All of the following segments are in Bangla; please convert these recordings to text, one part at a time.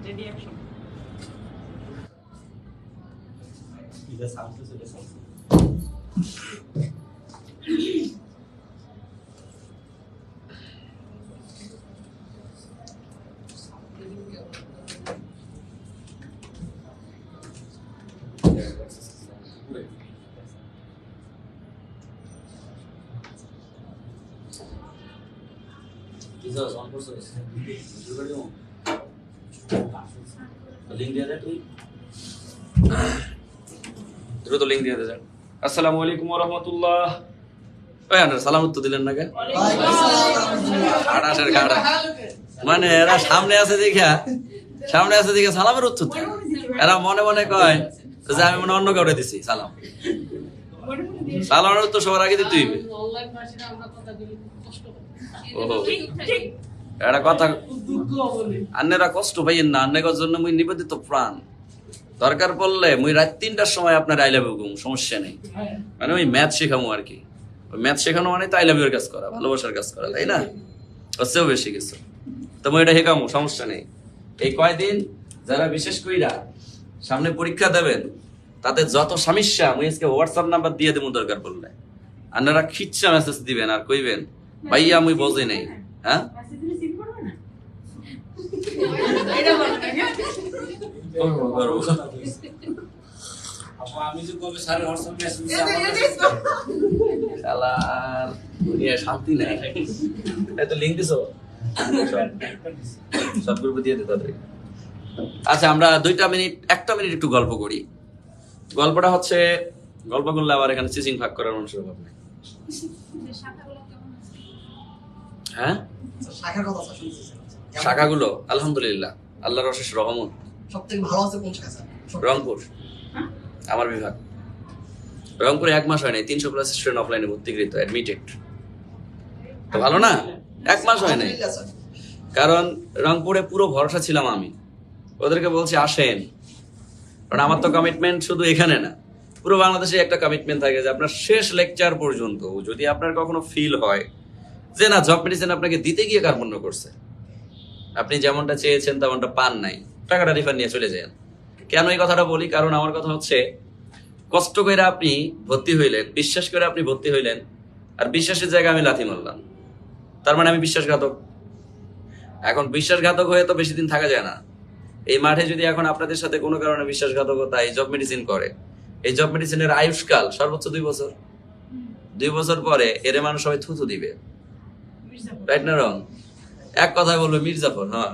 Ready action. Either sound to the sound. Jesus, on purpose. Link দিয়ে দে তুই দ্রুত লিংক দিয়ে দে যান। আসসালামু আলাইকুম ওয়া রাহমাতুল্লাহ। ওই আনার সালাম তো দিলেন না কে? আড়াশের গাড়া মানে এরা সামনে আছে দেখা সালামের উত্তর দেয়। এরা মনে মনে কয় যে আমি মনে অন্য কাউরে দিছি সালাম। সালামের উত্তর সবার আগে দিতে হইবে। এটা কথা আন্নেরা কষ্ট পাইয়েন না, আন্নের জন্য মুই নিবেদিত প্রাণ। দরকার পড়লে মুই রাত 3টার সময় আপনার আই লাভ ইউ কম, সমস্যা নেই। মানে ওই ম্যাথ শেখামো আর কি। ওই ম্যাথ শেখানো মানে তো আই লাভ ইউর কাজ করা, ভালোবাসার কাজ করা, তাই না? হচ্ছেও বেশি কিছু তো মুই এটা শেখামো, সমস্যা নেই। এই কয়দিন যারা বিশেষ কইরা সামনে পরীক্ষা দেবেন তাদের যত সমস্যা মুই আজকে হোয়াটসঅ্যাপ নাম্বার দিয়ে দেবো দরকার পড়লে। আপনারা খিচ্ছা মেসেজ দিবেন আর কইবেন ভাইয়া মুই বোঝে নাই। হ্যাঁ আমি যে কবে স্যার হোয়াটসঅ্যাপ মেসেজ শালার দুনিয়া শান্তি নাই। এত লিংক দিছো সব গ্রুপে দিয়ে দে তাদের। আচ্ছা আমরা 1 মিনিট একটু গল্প করি। গল্পটা হচ্ছে গল্প করলে আবার এখানে চিচিং ভাগ করার মানুষের অভাব নেই। হ্যাঁ শাখার কথা শুনছি শাখাগুলো আলহামদুলিল্লাহ আল্লাহর অশেষ রহমত। সবথেকে ভালো আছে কোন শাখা স্যার? রংপুর আমার বিভাগ। রংপুরে 1 মাস হয় নাই 300+ স্টুডেন্ট অফলাইনে ভর্তিকৃত অ্যাডমিটেড। তো ভালো না? 1 মাস হয় নাই। কারণ রংপুরে পুরো ভরসা ছিলাম আমি, ওদেরকে বলছি আসেন। কারণ আমার তো কমিটমেন্ট শুধু এখানে না, পুরো বাংলাদেশে একটা কমিটমেন্ট থাকে যে আপনার শেষ লেকচার পর্যন্ত যদি আপনার কখনো ফিল হয় যে না জব মেডিসিন আপনাকে দিতে গিয়ে কার্পণ্য করছে, আপনি যেমনটা চেয়েছেন তেমনটা পান নাই, টাকাটা রিফান্ড নিয়ে চলে যান। কেন এই কথাটা বলি? কারণ আমার কথা হচ্ছে কষ্ট করে আপনি ভর্তি হইলেন, বিশ্বাস করে আপনি ভর্তি হইলেন, আর বিশ্বাসের জায়গায় আমি লাথি মারলাম, তার মানে আমি বিশ্বাসঘাতক। এখন বিশ্বাসঘাতক হয়ে তো বেশি দিন থাকা যায় না। এই মাঠে যদি এখন আপনাদের সাথে কোনো কারণে বিশ্বাসঘাতকতা এই জব মেডিসিন করে, এই জব মেডিসিনের আয়ুষ্কাল সর্বোচ্চ 2 বছর। 2 বছর পরে এরে মানুষ সবাই থুথু দিবে, রাইট না রং? এক কথায় বলবে মির্জাফর, হ্যাঁ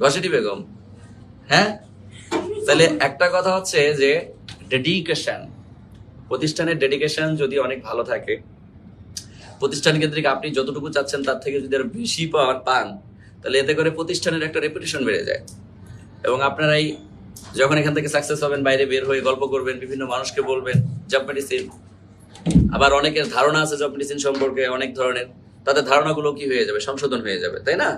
ঘসেটি বেগম। হ্যাঁ তাহলে একটা কথা হচ্ছে যে ডেডিকেশন, প্রতিষ্ঠানের ডেডিকেশন যদি অনেক ভালো থাকে, প্রতিষ্ঠান কেন্দ্রিক আপনি যতটুকু চাচ্ছেন তার থেকে যদি আরো বেশি পান, তাহলে এতে করে প্রতিষ্ঠানের একটা রেপুটেশন বেড়ে যায়। এবং আপনারাই যখন এখান থেকে সাকসেস হবেন, বাইরে বের হয়ে গল্প করবেন, বিভিন্ন মানুষকে বলবেন জব মেডিসিন। আবার অনেকের ধারণা আছে জব মেডিসিন সম্পর্কে অনেক ধরনের, তাদের ধারণাগুলো কি হয়ে যাবে, সংশোধন হয়ে যাবে, তাই না?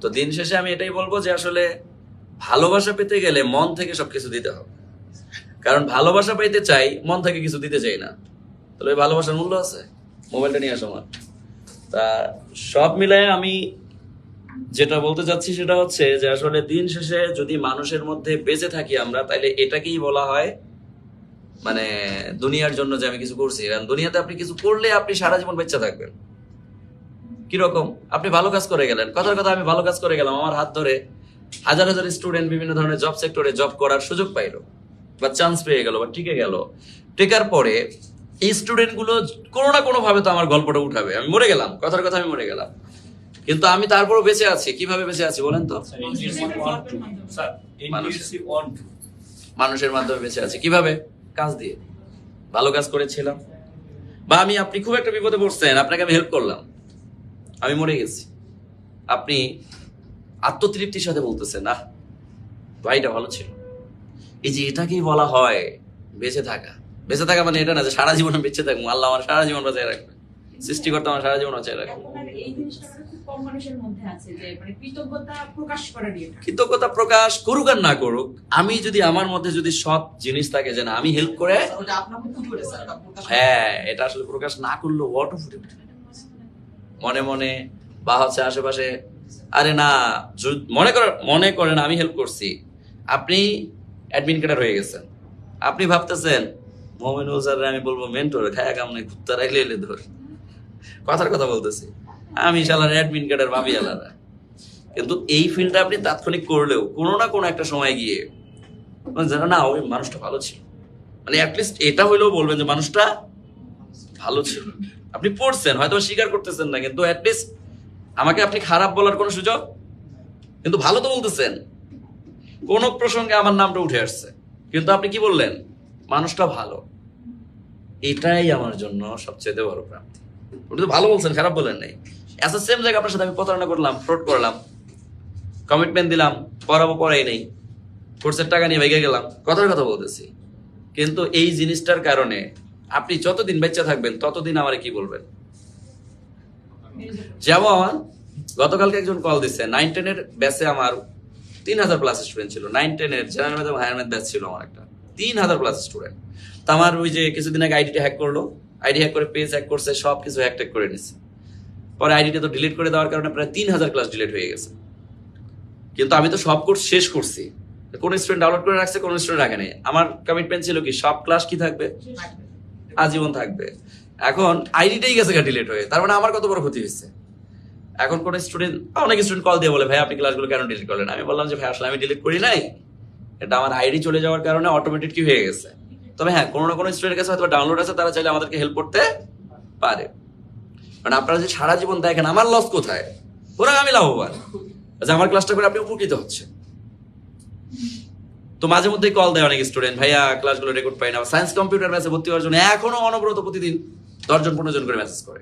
তো দিন শেষে আমি এটাই বলবো যে আসলে ভালোবাসা পেতে গেলে মন থেকে সবকিছু দিতে হবে। কারণ ভালোবাসা পাইতে চাই, মন থেকে কিছু দিতে চাই না, তাহলে ওই ভালোবাসার মূল্য আছে? মোবাইলটা নিয়ে আসো আমার। তা সব মিলায় আমি যেটা বলতে চাচ্ছি সেটা হচ্ছে যে আসলে দিন শেষে যদি মানুষের মধ্যে বেঁচে থাকি আমরা, তাহলে এটাকেই বলা হয় মানে দুনিয়ার জন্য যে আমি কিছু করছি। কারণ দুনিয়াতে আপনি কিছু করলে আপনি সারা জীবন বেঁচে থাকবেন। কিরকম? আপনি ভালো কাজ করে গেলেন, কথার কথা আমি ভালো কাজ করে গেলাম, আমার হাত ধরে হাজার হাজার স্টুডেন্ট বিভিন্ন ধরনের জব সেক্টরে জব করার সুযোগ পাইলো বা চান্স পেয়ে গেল বা টিকে গেল। টেকার পরে এই স্টুডেন্ট গুলো কোনো না কোনো ভাবে তো আমার গল্পটা উঠাবে। আমি মরে গেলাম, কথার কথা আমি মরে গেলাম, কিন্তু আমি তারপরও বেঁচে আছি। কিভাবে বেঁচে আছি বলেন তো? মানুষের মাধ্যমে বেঁচে আছি। কিভাবে? কাজ দিয়ে, ভালো কাজ করেছিলাম, বা আপনি খুব একটা বিপদে পড়ছেন, আপনাকে আমি হেল্প করলাম, আমি মরে গেছি। আপনি আত্মতৃপ্তির সাথে বলতেছেন না ভাইটা ভালো ছিল। এই যে এটাকেই বলা হয় বেঁচে থাকা। বেঁচে থাকা মানে এটা না যে সারা জীবন বেঁচে থাকবো, আল্লাহ আমার সারা জীবন বাঁচিয়ে রাখবে, সৃষ্টিকর্তা আমার সারা জীবন বাঁচিয়ে রাখবে। এই জিনিসটা খুব কম মানুষের মধ্যে আছে যে মানে কৃতজ্ঞতা প্রকাশ করার এটা। কৃতজ্ঞতা প্রকাশ করুক আর না করুক, আমি যদি আমার মধ্যে যদি সৎ জিনিস থাকে যে না আমি হেল্প করে, ওটা আপনার মধ্যে ফুটে স্যার, এটা প্রকাশ হ্যাঁ এটা আসলে প্রকাশ না করলেও অটো ফুটে ফুটে মনে মনে বা হচ্ছে আশেপাশে আরে না, মনে করেন আমি হেল্প করছি, আপনি অ্যাডমিন ক্যাডার হয়ে গেছেন, আপনি ভাবতেছেন মোমিনুল স্যার আমি বলবো মেন্টর, খায়া কামনে কুত্তা রাখলে এলে ধর, কথার কথা বলতেছি, আমি শালার অ্যাডমিন ক্যাডার ভাবি আলাদা। কিন্তু এই ফিল্ডটা আপনি তাৎক্ষণিক করলেও কোনো না কোনো একটা সময় গিয়ে জানো না ওই মানুষটা ভালো ছিল, মানে অ্যাটলিস্ট এটা হইলেও বলবেন যে মানুষটা ভালো ছিল। আপনি পড়ছেন হয়তো স্বীকার করতেছেন না, কিন্তু অ্যাটলিস্ট আমাকে আপনি খারাপ বলার কোনো সুযোগ, কিন্তু ভালো তো বলতেছেন, কোন প্রসঙ্গে আমার নামটা উঠে আসছে, কিন্তু আপনি কি বললেন মানুষটা ভালো। এটাই আমার জন্য সবচেয়ে বড় প্রাপ্তি। উনি তো ভালো বলছেন, খারাপ বলেন নাই। অ্যাজ আ সেম জায়গায় আপনার সাথে আমি প্রতারণা করলাম, ফ্রড করলাম, কমিটমেন্ট দিলাম, পড়াই নেই, কোর্সের টাকা নিয়ে ভেগে গেলাম, কথার কথা বলতেছি। কিন্তু এই জিনিসটার কারণে আপনি যতদিন বেঁচে থাকবেন ততদিন আমারে কি বলবেন। যেমন গতকালকে একজন কল দিচ্ছে, 9-10 ব্যাচে আমার 3000 প্লাস স্টুডেন্ট ছিল, 9-10 জেনারেল ম্যাথ এবং হায়ার ম্যাথ ব্যাচ ছিল আমার একটা, 3000 প্লাস স্টুডেন্ট। তো আমার ওই যে কিছুদিন আগে আইডিটা হ্যাক করলো, আইডি হ্যাক করে পেজ হ্যাক করছে, সব কিছু হ্যাক ট্যাক করে নিচ্ছে। পরে আইডিটা তো ডিলিট করে দেওয়ার কারণে প্রায় 3000 ক্লাস ডিলিট হয়ে গেছে। কিন্তু আমি তো সব কোর্স শেষ করছি, কোন স্টুডেন্ট ডাউনলোড করে রাখছে, কোন স্টুডেন্ট রাখে নাই। আমার কমিটমেন্ট ছিল কি সব ক্লাস কি থাকবে, আজীবন থাকবে। এখন আইডিটাই গেছে ডিলিট হয়ে, তার মানে আমার কত বড় ক্ষতি হয়েছে। এখন কোন স্টুডেন্ট, অনেক স্টুডেন্ট কল দিয়ে বলে ভাই আপনি ক্লাসগুলো কেন ডিলিট করলেন। আমি বললাম যে ভাই আসলে আমি ডিলিট করি নাই, এটা আমার আইডি চলে যাওয়ার কারণে অটোমেটিক কি হয়ে গেছে। তবে হ্যাঁ, কোনো না কোনো স্টুডেন্টের কাছে হয়তো ডাউনলোড আছে, তারা চাইলে আমাদেরকে হেল্প করতে পারে। মানে আপনারা যে সারা জীবন দেখেন আমার লস কোথায়, ওরা আমি লাভবান, যে আমার ক্লাসটা করে আপনি উপকৃত হচ্ছে। তো মাঝে মধ্যেই কল দেয় অনেক স্টুডেন্ট, ভাইয়া ক্লাসগুলো রেকর্ড পাই না। সায়েন্স কম্পিউটার ম্যাচে ভর্তি হওয়ার জন্য এখনো অনবরত প্রতিদিন 10-15 জন করে মেসেজ করে।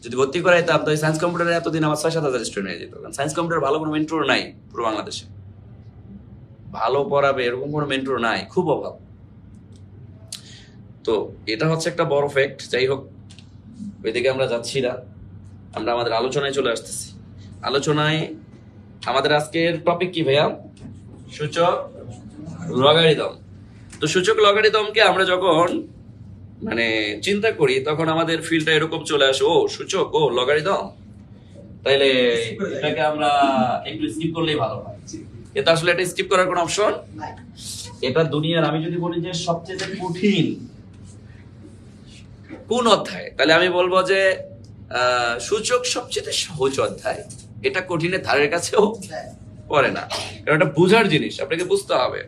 যদি ভর্তি করাইতাম তো সায়েন্স কম্পিউটারে এতদিন আমার 6-7 হাজার স্টুডেন্ট হয়ে যেত। কারণ সায়েন্স কম্পিউটার ভালো কোনো মেন্টর নাই পুরো বাংলাদেশে, ভালো পড়াবে এরকম কোনো মেন্টর নাই, খুব অভাব। তো এটা হচ্ছে একটা বড় ফ্যাক্ট। যাই হোক, ওইদিকে আমরা যাচ্ছি না, আমরা আমাদের আলোচনায় চলে আসতেছি। আলোচনায় আমাদের আজকের টপিক কি ভাইয়া? সূচক লগারিদম। তো সূচক লগারিদমকে আমরা যখন মানে চিন্তা করি তখন আমাদের ফিল্ডটা এরকম চলে আসে, ও সূচক, ও লগারিদম, তাইলে এটাকে আমরা একটু স্কিপ করলেই ভালো হয়। এটা আসলে এটা স্কিপ করার কোনো অপশন নাই। এটা দুনিয়ার, আমি যদি বলি যে সবচেয়ে কঠিন কোন অধ্যায়, তাহলে আমি বলবো যে সূচক সবচেয়ে সহজ অধ্যায়। এটা কঠিনের ধারের কাছেও পড়ে না, কারণ এটা বুঝার জিনিস, আপনাকে বুঝতে হবে।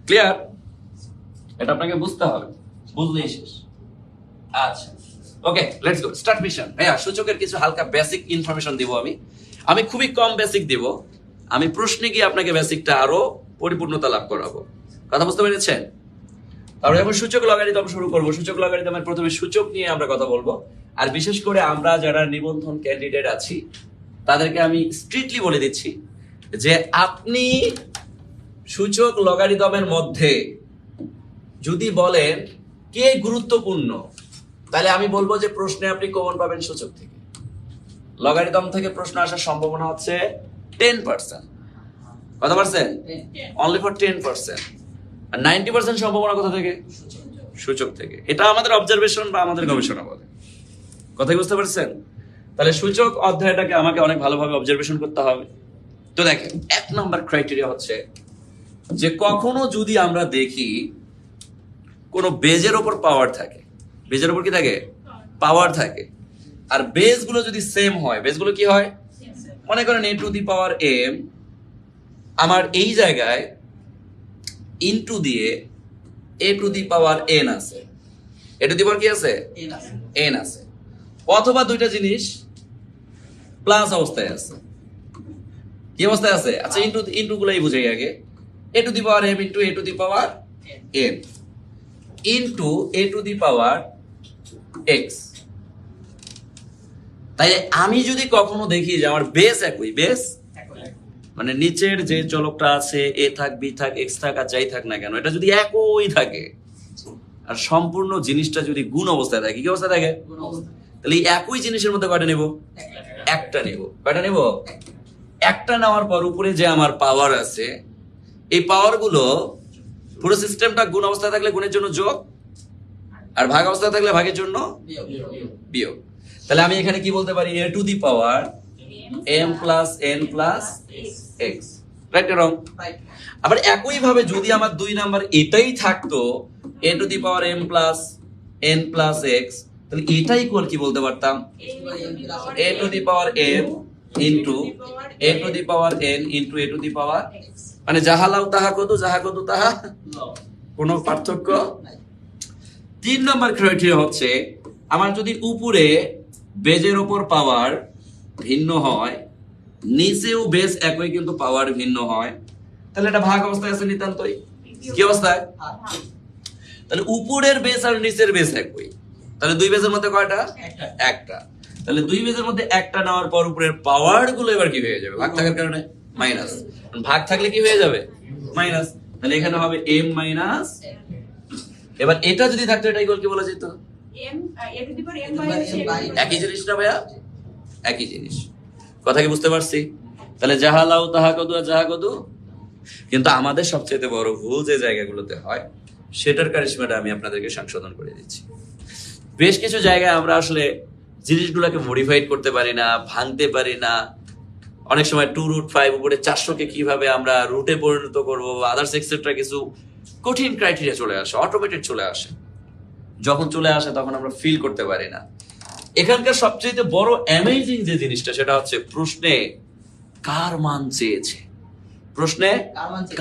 ক্লিয়ার? এটা আপনাকে বুঝতে হবে, বুঝলেই শেষ। আচ্ছা, ওকে, লেটস গো, স্টার্ট মিশন। ভাইয়া সূচকের কিছু হালকা বেসিক ইনফরমেশন দিব। আমি খুবই কম বেসিক দিব, আমি প্রশ্নে গিয়ে আপনাকে বেসিকটা আরো পরিপূর্ণতা লাভ করাবো। কথা বুঝতে পেরেছেন? তারপরে যখন সূচক লগারিদম শুরু করবো, সূচক লগারিদমের প্রথমে সূচক নিয়ে আমরা কথা বলবো। আর বিশেষ করে আমরা যারা নিবন্ধন ক্যান্ডিডেট আছি তাদেরকে আমি স্ট্রিক্টলি বলে দিচ্ছি যে আপনি সূচক লগারিদমের মধ্যে যদি বলেন কে গুরুত্বপূর্ণ, তাহলে আমি বলবো যে প্রশ্নে আপনি কমন পাবেন সূচক থেকে। লগারিদম থেকে প্রশ্ন আসার সম্ভাবনা হচ্ছে 10%। কত পার্সেন্ট? Only for 10%। আর 90% সম্ভাবনা কোথা থেকে? সূচক থেকে। এটা আমাদের অবজারভেশন বা আমাদের গবেষণা বলে। কথা বুঝতে পারছেন? তাহলে সূচক অধ্যায়টাকে আমাকে অনেক ভালোভাবে অবজারভেশন করতে হবে। তো দেখেন, 1 নাম্বার ক্রাইটেরিয়া হচ্ছে যে কখনো যদি আমরা দেখি কোন বেজের উপর পাওয়ার থাকে, বেজের উপর কি থাকে? পাওয়ার থাকে। আর বেজ গুলো যদি সেম হয়, বেজ গুলো কি হয়? মনে করেন a to the power m, আমার এই জায়গায় ইনটু দিয়ে a to the power n আছে, a টু দি পাওয়ার কি আছে? n আছে। অথবা দুইটা জিনিস প্লাস অবস্থায় আছে। কি অবস্থায় আছে? আচ্ছা, ইনটু গুলাই বুঝাই আগে। a to the power m into a to the power n into a to the power x। তাই আমি যদি কখনো দেখি যে আমার বেস একই, বেস মানে নিচের যে চলকটা আছে a থাক, b থাক, x থাক, আর যাই থাক না কেন, এটা যদি একই থাকে আর সম্পূর্ণ জিনিসটা যদি গুণ অবস্থায় থাকে, কি অবস্থায় থাকে? তাহলে এই একই জিনিসের মধ্যে কয়টা নেব? একটা নেব। কয়টা নেব? একটা নেওয়ার পর উপরে যে আমার পাওয়ার আছে, এই পাওয়ার গুলো পুরো সিস্টেমটা গুণ অবস্থায় থাকলে গুণের জন্য যোগ, আর ভাগ অবস্থায় থাকলে ভাগের জন্য বিয়োগ। তাহলে আমি এখানে কি বলতে পারি? a to the power m plus n plus x, right না রং? রাইট আবার একই ভাবে যদি আমার 2 নাম্বার এটাই থাকতো a to the power m plus n plus x, তাহলে এটা ইকুয়াল কি বলতে পারতাম? a to the power m into a to the power n into a to the power, মানে যাহা লাও তাহা কত, যাহা কত তাহা কোনো পার্থক্য। 3 নাম্বার ক্রাইটেরিয়া হচ্ছে আমার যদি উপরে বেজের উপর পাওয়ার ভিন্ন হয়, নিচেও বেজ একই কিন্তু পাওয়ার ভিন্ন হয়, তাহলে এটা ভাগ অবস্থায় আছে নিতান্তই। কি অবস্থায়? তাহলে উপরের বেজ আর নিচের বেজ একই, তাহলে 2 বেজের মধ্যে কয়টা? একটা। তাহলে 2 বেজের মধ্যে একটা নেওয়ার পর উপরের পাওয়ার গুলো এবার কি হয়ে যাবে? ভাগ থাকার কারণে মাইনাস, ভাগ থাকলে কি হয়ে যাবে? মাইনাস। তাহলে এখানে হবে m মাইনাস, এবার এটা যদি থাকতো এটা ইকুয়াল কি বলা যেত? একই জিনিস না ভাইয়া? একই জিনিস। কথা কি বুঝতে পারছি? তাহলে যাহা লাও তাহা কদু আর যাহা কদু। কিন্তু আমাদের সবচেয়ে বড় ভুল যে জায়গাগুলোতে হয় সেটার কারিশমাটা আমি আপনাদেরকে সংশোধন করে দিচ্ছি। বেশ কিছু জায়গায় আমরা আসলে জিনিসগুলোকে মডিফাইড করতে পারি না, ভাঙতে পারি না। অনেক সময় 2√5 উপরে 400 কে কিভাবে আমরা রুটে পরিণত করব, আদার্স এক্সেট্রা কিছু কঠিন ক্রাইটেরিয়া চলে আসে, অটোমেটেড চলে আসে। যখন চলে আসে তখন আমরা ফিল করতে পারি না। এখানকার সবচেয়ে বড় অ্যামেজিং যে জিনিসটা সেটা হচ্ছে প্রশ্নে কার মান চেয়েছে, প্রশ্নে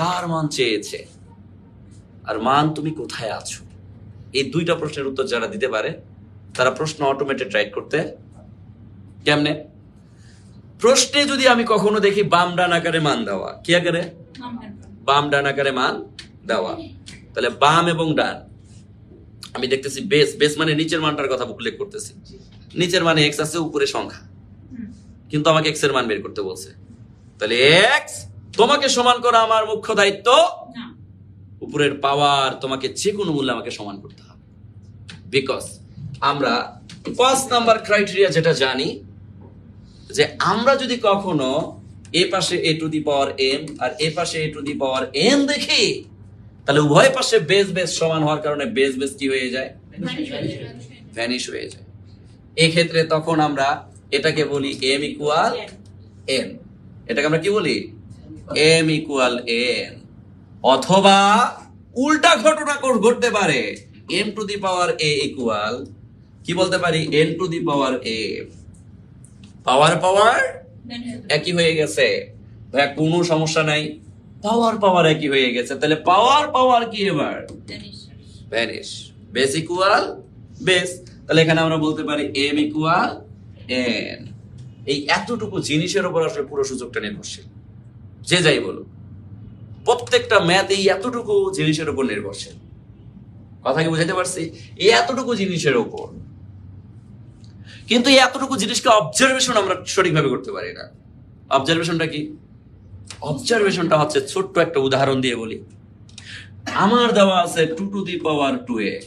কার মান চেয়েছে আর মান তুমি কোথায় আছো। এই দুইটা প্রশ্নের উত্তর যারা দিতে পারে তারা প্রশ্ন অটোমেটেড রাইট করতে কেমনে? প্রশ্নে যদি আমি কখনো দেখি বাম ডান আকারে মান দেওয়া, কি আকারে? বাম ডান আকারে মান দেওয়া, তাহলে বাম এবং ডান আমি দেখতেছি বেস, বেস মানে নিচের মানটার কথা উল্লেখ করতেছি। নিচের মানে এক্স আছে, উপরে সংখ্যা, কিন্তু আমাকে এক্স এর মান বের করতে বলছে। তাহলে এক্স তোমাকে সমান করা আমার মুখ্য দায়িত্ব, উপরের পাওয়ার তোমাকে যে কোনো মূল্যে আমাকে সমান করতে হবে। বিকজ আমরা 5 নাম্বার ক্রাইটেরিয়া যেটা জানি যে আমরা যদি কখনো এ পাশে a to the power m আর এ পাশে a to the power n দেখি, তাহলে উভয় পাশে বেস বেস সমান হওয়ার কারণে বেস বেস কি হয়ে যায়? ভ্যানিশ হয়ে যায়। এই ক্ষেত্রে তখন আমরা এটাকে বলি m ইকুয়াল n, এটাকে আমরা কি বলি? m equal n। অথবা উল্টা ঘটনা ঘটতে পারে, m two the power a equal কি বলতে পারি? n two the power a। পাওয়ার পাওয়ার একই হয়ে গেছে ভাইয়া, কোনো সমস্যা নাই, পাওয়ার পাওয়ার একই হয়ে গেছে। তাহলে পাওয়ার পাওয়ার কি এবার? ভ্যানিশ। বেস ইকুয়াল বেস, তাহলে এখানে আমরা বলতে পারি m ইকুয়াল n। এই এতটুকু জিনিসের উপর আসলে পুরো সুযোগটা নির্ভরশীল। যে যাই বলো, প্রত্যেকটা ম্যাথ এই এতটুকু জিনিসের উপর নির্ভরশীল। কথা কি বুঝাইতে পারছি? এই এতটুকু জিনিসের উপর। কিন্তু এই এতটুকু জিনিসকে অবজারভেশন আমরা সঠিকভাবে করতে পারি না। অবজারভেশনটা কি? অবজারভেশনটা হচ্ছে ছোট্ট একটা উদাহরণ দিয়ে বলি। আমার দেওয়া আছে 2 two the power 2x,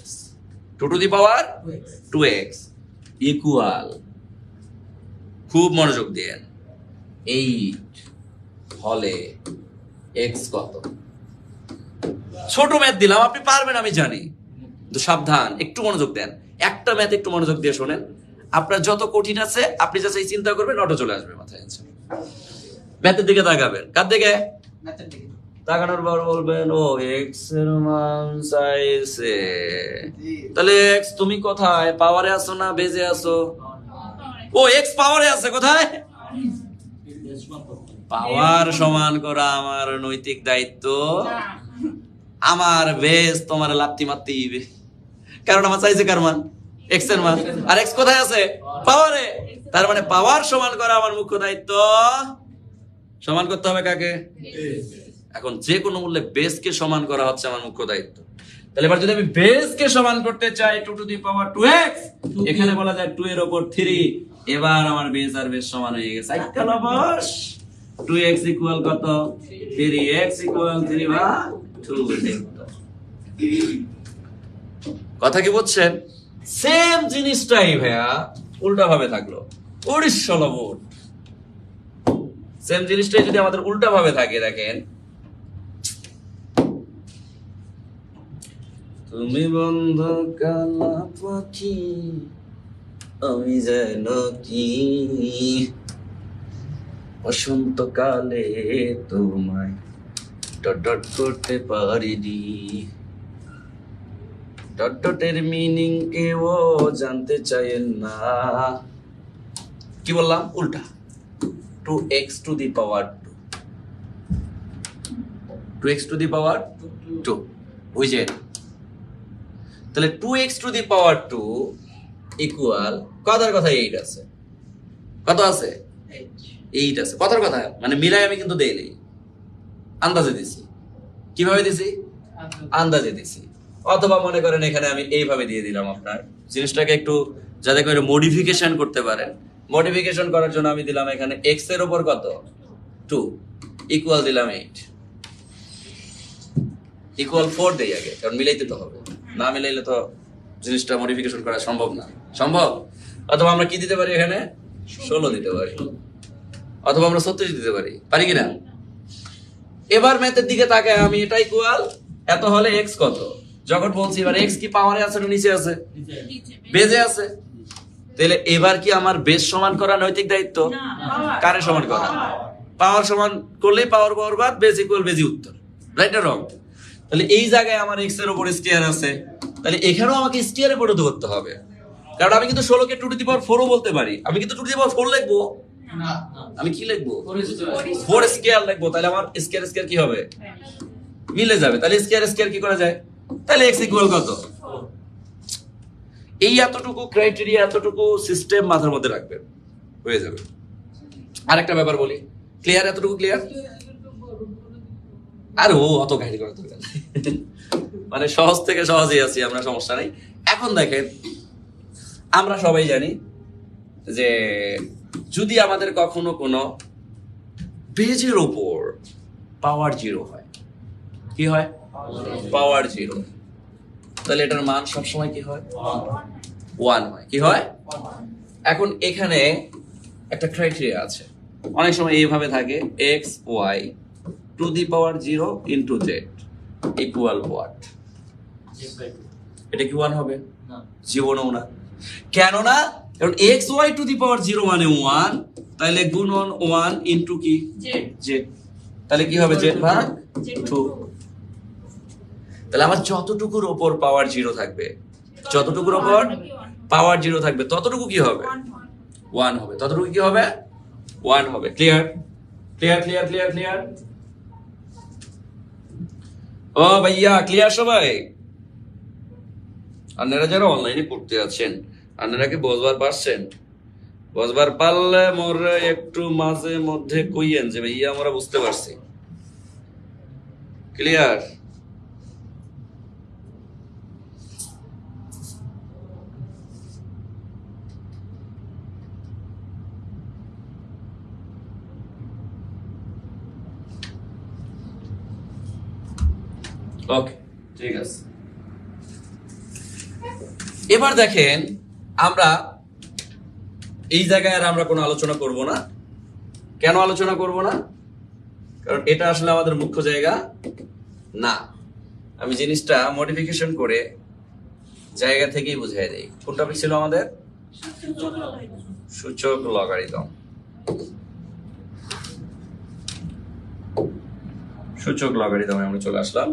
2 two the power 2x equal, খুব মনোযোগ দেন, 8 হলে x কত? ছোট ম্যাথ দিলাম, আপনি পারবেন আমি জানি, কিন্তু সাবধান, একটু মনোযোগ দেন। একটা ম্যাথ একটু মনোযোগ দিয়ে শোনেন। আপনার যত কঠিন আছে আপনি যা সেই চিন্তা করবেন, অটো চলে আসবে মাথায়। ম্যাথের দিকে তাকাবেন, কার দিকে? ম্যাথের দিকে। তাকানোর পর বলবেন ও এক্স এর মান চাইছে, তাহলে এক্স তুমি কোথায়? পাওয়ারে আছো না বেজে আছো? ও এক্স পাওয়ারে আছে, কোথায়? পাওয়ার সমান করা আমার নৈতিক দায়িত্ব, আমার বেজ তোমার লাপ্তি মারতে দিবে, কারণ আমার চাইছে কার মান? এক্স এর মান। আর এক্স কোথায় আছে? পাওয়ারে। তার মানে পাওয়ার সমান করা আমার মুখ্য দায়িত্ব। সমান করতে হবে কাকে? এখন যে কোনো মূল্যে বেস কে সমান করা হচ্ছে আমার মুখ্য দায়িত্ব। তাহলে এবার যদি আমি বেস কে সমান করতে চাই 2 টু দি পাওয়ার 2x, এখানে বলা যায় 2 এর উপর 3, এবার আমার বেস আর বেস সমান হয়ে গেছে। আইকাল অবশ 2x ইকুয়াল কত? 3x equal 3/2। কথা কি বুঝছেন? সেম জিনিসটাই ভাইয়া উল্টা ভাবে থাকলো। ওড়িশলবট সেম জিনিসটাই যদি আমাদের উল্টা ভাবে থাকে, দেখেন, তুমি বন্ধ কালা পাখি আমি যেন কি, বসন্তকালে তোমায় ডট ডট করতে পারিনি, ডট ডটের মিনিং কেউ জানতে চাইেন না। কি বললাম? উল্টা, 2x two the power 2, 2x two the পাওয়ার 2 বুঝে। তাহলে 2x two the power 2 equal কথার কথা 8 আছে। কত আছে? 8 আছে। কথার কথা মানে মিলাই আমি কিন্তু দেইনি, আন্দাজে দিছি। কিভাবে দিছি? আন্দাজে দিছি। অথবা মনে করেন এখানে আমি এইভাবে দিয়ে দিলাম। আপনার জিনিসটাকে একটু যাতে করে মডিফিকেশন করতে পারেন, মডিফিকেশন করার জন্য আমি দিলাম এখানে x এর উপর কত 2 ইকুয়াল দিলাম 8 ইকুয়াল 4 দেই আগে, কারণ মিলাইতে তো হবে, না মিলাইলে তো জিনিসটা মডিফিকেশন করা সম্ভব না। সম্ভব? অথবা আমরা কি দিতে পারি এখানে 16 দিতে পারি, অথবা আমরা 36 দিতে পারি, পারি কিনা? এবার ম্যাথের দিকে তাকায় আমি, এটা ইকুয়াল এত হলে x কত, যখন বলছি এবার x কি পাওয়ারে আছে না নিচে আছে? বেজে আছে। তাহলে এবার কি আমার বেস সমান করা নৈতিক দায়িত্ব? কারে সমান করা? পাওয়ার সমান করলেই পাওয়ার পাওয়ার বাদ, বেস ইকুয়াল বেজি উত্তর, রাইট না রং? তাহলে এই জায়গায় আমার x এর উপর স্কয়ার আছে, তাহলে এখানেও আমাকে স্কয়ারে পরিণত করতে হবে। কারণ আমি কিন্তু 16 কে 2 টু দি পাওয়ার 4 ও বলতে পারি, আমি কিন্তু 2 টু দি পাওয়ার 4 লিখবো। আমি কি লিখবো? 4 স্কয়ার লিখবো। তাহলে আমার স্কয়ার স্কয়ার কি হবে? মিলে যাবে। তাহলে স্কয়ার স্কয়ার কি করা যায়? তাহলে x ইকুয়াল কত? এই এতটুকু ক্রাইটেরিয়া, এতটুকু সিস্টেম মাথার মধ্যে রাখবেন, হয়ে যাবে। আরেকটা ব্যাপার বলি, ক্লিয়ার? এতটুকু ক্লিয়ার? আর অত কাহিনী করার দরকার নেই, মানে সহজ থেকে সহজেই আছি আমরা, সমস্যা নেই। এখন দেখেন, আমরা সবাই জানি যে যদি আমাদের কখনো কোনো বেজের ওপর পাওয়ার 0 হয়, কি হয়? পাওয়ার 0, তাহলে এটার মান সবসময় কি হয়? 1 হয়। কি হয়? এখন এখানে একটা ক্রাইটেরিয়া আছে, অনেক সময় এইভাবে থাকে, x y two the power 0 into z equal what? এটা কি 1 হবে? জীবনও না। কেন না? কারণ x y টু দি পাওয়ার 0 মানে 1, তাহলে গুণন 1 ইন্টু কি? z। তাহলে কি হবে? z ভাগ 2। তাহলে আমার যতটুকুর ওপর পাওয়ার 0 থাকবে, যতটুকুর ওপর পাওয়ার 0 থাকবে ততটুকু কি হবে? 1 হবে। ততটুকু কি হবে? 1 হবে। Clear? Clear clear clear clear? ও ভাইয়া ক্লিয়ার সবাই? আপনারা যারা অনলাইনে পড়তে আছেন, আপনারা কি বুঝবার পারছেন? বুঝবার পারলে মোরে একটু মাঝে মধ্যে কইয়েন যে ভাইয়া আমরা বুঝতে পারছি। ক্লিয়ার? ওকে, ঠিক আছে। এবার দেখেন, আমরা এই জায়গায় আর আমরা কোনো আলোচনা করব না। কেন আলোচনা করব না? কারণ এটা আসলে আমাদের মুখ্য জায়গা না। আমি জিনিসটা মডিফিকেশন করে জায়গা থেকেই বুঝিয়ে দেই। কোন টপিক ছিল আমাদের? সূচক লগারিদম। সূচক লগারিদমে আমরা চলে আসলাম।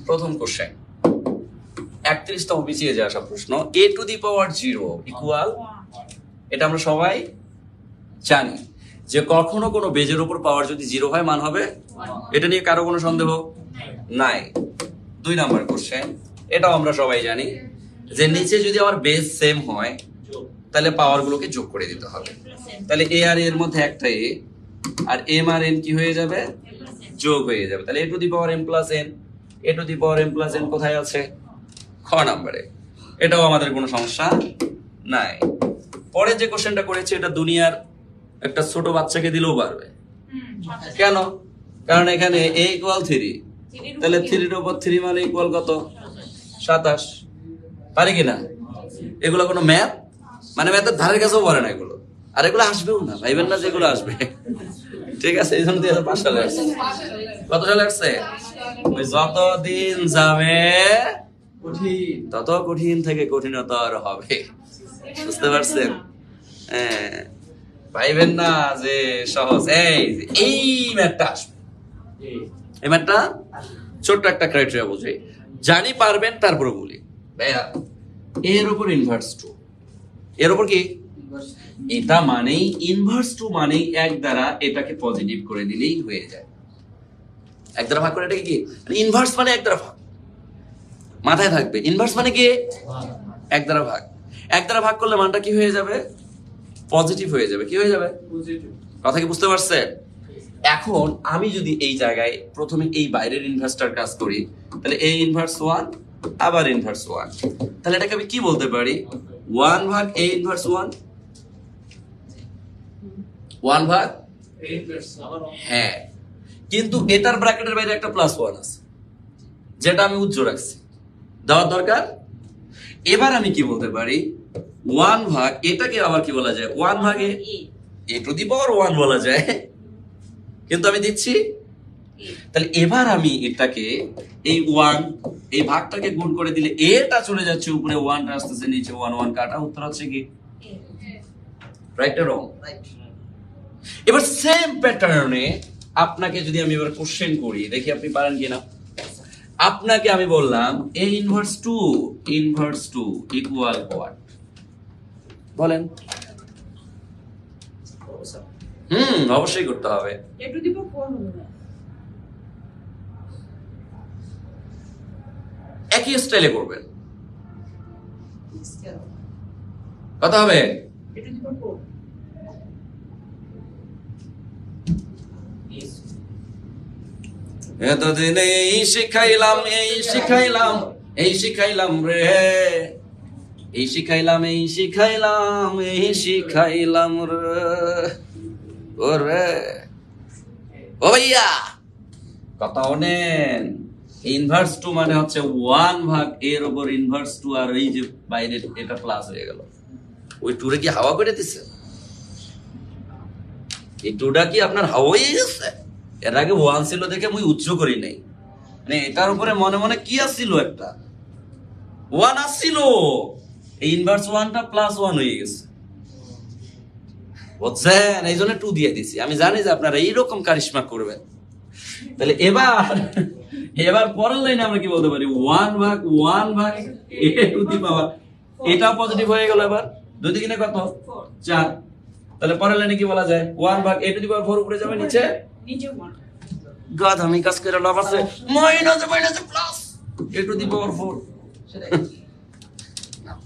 প্রথম কোশ্চেন, 31তম পিছিয়ে যে আসা প্রশ্ন, a to the power 0 equal, এটা আমরা সবাই জানি যে কখনো কোনো বেজের উপর পাওয়ার যদি 0 হয় মান হবে, এটা নিয়ে কারো কোনো সন্দেহ নাই। 2 নাম্বার কোশ্চেন, এটাও আমরা সবাই জানি যে নিচে যদি আমার বেজ সেম হয় তাহলে পাওয়ার গুলোকে যোগ করে দিতে হবে। তাহলে a আর এর মধ্যে একটা a, R m R n কি হয়ে যাবে? যোগ হয়ে যাবে। তাহলে a to the power m plus n, a to the power m plus n কোথায় আছে? খ নাম্বারে। এটাও আমাদের কোনো সমস্যা নাই। পরে যে কোশ্চেনটা করেছে, এটা দুনিয়ার একটা ছোট বাচ্চাকে দিলেও পারবে। কেন? কারণ এখানে a ইকুয়াল 3, তাহলে 3 এর উপর 3 মানে ইকুয়াল কত? 27। পারি কিনা? এগুলো কোনো ম্যাথ, মানে ম্যাথের ধারের কাছেও পড়ে না এগুলো, আর এগুলো আসবেও না, ভাইবেন না যেগুলো আসবে। ঠিক আছে, এই জন্য 2005 সালে আসছে। কত সালে আসছে? যত দিন যাবে তত কঠিন থেকে কঠিনতর হবে। বুঝতে পারছেন? হ্যাঁ, পাইবেন না যে সহজ। এই ম্যাথটা আসবে, এই ম্যাথটা ছোট্ট একটা ক্রাইটেরিয়া বুঝে জানি পারবেন, তারপরে বলি ভাইয়া এর উপর ইনভার্স টু, এর উপর কি এটা মানেই ইনভার্স টু মানেই এক দ্বারা এটাকে পজিটিভ করে দিলেই হয়ে যায়। এক দ্বারা ভাগ করে এটাকে কি ইনভার্স মানে এক দ্বারা ভাগ, মাথায় থাকবে। ইনভার্স মানে কি এক দ্বারা ভাগ, এক দ্বারা ভাগ করলে মানটা কি হয়ে যাবে পজিটিভ হয়ে যাবে। কি হয়ে যাবে কথা কি বুঝতে পারছেন? এখন আমি যদি এই জায়গায় প্রথমে এই বাইরের ইনভার্সটার কাজ করি, তাহলে এই ইনভার্স 1 আবার ইনভার্স 1, তাহলে এটাকে আমি কি বলতে পারি 1 ভাগ a ইনভার্স 1, 1 ভাগ হ্যাঁ, কিন্তু এটার ব্র্যাকেটের বাইরে একটা +1 আছে যেটা আমি উজ্জ্ব রাখছি, দেওয়ার দরকার। এবার আমি কি বলতে পারি 1 ভাগ এটাকে আবার কি বলা যায় 1 ভাগে a টু দি পাওয়ার 1 বলা যায়, কিন্তু আমি দিচ্ছি। তাহলে এবার আমি এটাকে এই 1 এই ভাগটাকে গুণ করে দিলে এটা চলে যাচ্ছে উপরে, 1টা আসতেছে নিচে, 1 1 কাটা, উত্তর হচ্ছে কি রাইট না রং? রাইট। এবার সেম প্যাটার্নে আপনাকে যদি আমি এবার কোশ্চেন করি, দেখি আপনি পারেন কিনা। আপনাকে আমি বললাম a ইনভার্স 2 ইকুয়াল হোয়াট, বলেন। অবশ্যই করতে হবে। a to the power 4 হবে না। একই স্টাইলে করবেন, কথা হবে। a to the power 4 এতদিন এই শিখাইলাম রে, এই শিখাইলাম রে ওরে ও ভাইয়া কথা নেন। ইনভার্স 2 মানে হচ্ছে 1 ভাগ এর উপর ইনভার্স 2, আর এই যে বাইরে এটা প্লাস হয়ে গেল। ওই টুরে কি হাওয়া করে দিচ্ছে? এই টুটা কি আপনার হাওয়া হয়ে গেছে? এর আগে 1 ছিল দেখে মুই উচ্চ করি নাই, মানে এটার উপরে মনে মনে কি আসছিল একটা 1 আসছিল, এই ইনভার্স 1টা +1 হয়ে গেছে, বুঝছেন? এই জন্য 2 দিয়ে দিছি। আমি জানি যে আপনারা এইরকম কারিশমা করবেন। তাহলে এবার পরের লাইনে আমরা কি বলতে পারি 1 ভাগ a টু দি পাওয়ার, এটা পজিটিভ হয়ে গেল। এবার দুই দিকে কত 4, তাহলে পরের লাইনে কি বলা যায় 1 ভাগ a টু দি পাওয়ার 4 উপরে যাবে নিচে নিচে 1 গাধ আমি কাজ করে লাভ আছে minus plus a to the power 4। সেটাই।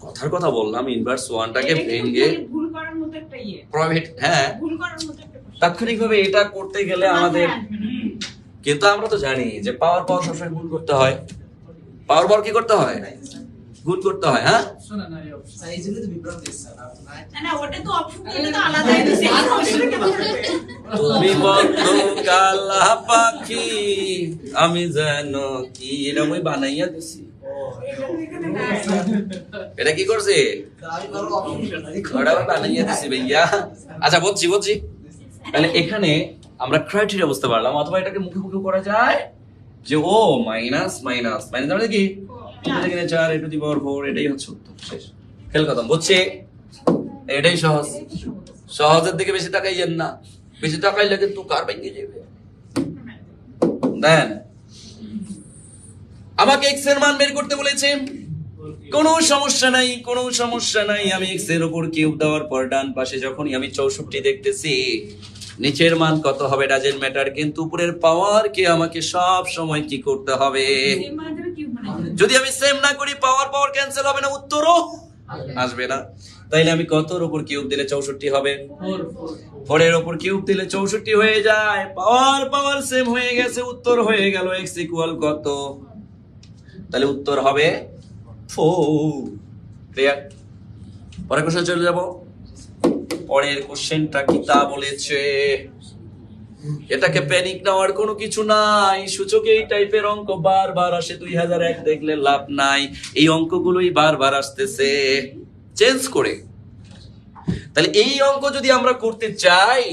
কথার কথা বললাম ইনভার্স 1টাকে ভেঙে ভুল করার মতো একটা প্রাইভেট হ্যাঁ ভুল করার মতো একটা প্রশ্ন। তাৎক্ষণিকভাবে এটা করতে গেলে আমাদের, কিন্তু আমরা তো জানি যে পাওয়ার সবসময় গুণ করতে হয়, পাওয়ার কি করতে হয় গুণ করতে হয়। হ্যাঁ স্যার এই জন্য তো বিভ্রান্ত দিচ্ছে স্যার। না না ওটা তো অপশন, এটা তো আলাদাই দিছে। এই অপশনটা কেমন হবে? তুমি বন্ধু কালা পাখি আমি যেন কি এরকম বানাইয়া দিছি। এটা কি করছে আমি বড় অপশন ওটা আমি বানাইয়া দিছি ভাইয়া। আচ্ছা বুঝছি। তাহলে এখানে আমরা ক্রাইটেরিয়া বুঝতে পারলাম, অথবা এটাকে মুখে মুখে করা যায় যে ও মাইনাস মানে কি 4 a টু দি পাওয়ার 4, এটাই হচ্ছে উত্তর, শেষ খেল খতম। বুঝছি? এটাই সহজের দিকে বেশি তাকাইয়েন না, বেশি তাকাইলে কিন্তু কার ভেঙে যাবে। দেন আমাকে x এর মান বের করতে বলেছে, কোনো সমস্যা নাই। আমি x এর উপর কিউব দেওয়ার পর ডান পাশে যখনই আমি 64 দেখতেছি, নিচের মান কত হবে ডাজেন্ট ম্যাটার, কিন্তু উপরের পাওয়ার কে আমাকে সব সময় কি করতে হবে। সেম মানে দেবে কিউব মানে যদি আমি সেম না করি পাওয়ার ক্যান্সেল হবে না, উত্তরও আসবে না। তাইলে আমি কতর উপর কিউব দিলে 64 হবে? 4 এর উপর কিউব দিলে 64 হয়ে যায়। পাওয়ার সেম হয়ে গেছে, উত্তর হয়ে গেল x ইকুয়াল কত? তাহলে উত্তর হবে 4। ক্লিয়ার? পরের কোশ্চেন চলে যাব। পরের কোশ্চেনটা কি তা বলেছে, এটাকে প্যানিক নেওয়ার কোনো কিছু নাই। সূচকে এই টাইপের অঙ্ক বারবার আসে, 2001 দেখলে লাভ নাই, এই অঙ্কগুলোই বারবার আসতেছে চেঞ্জ করে। তাহলে এই অঙ্ক যদি আমরা করতে চাই,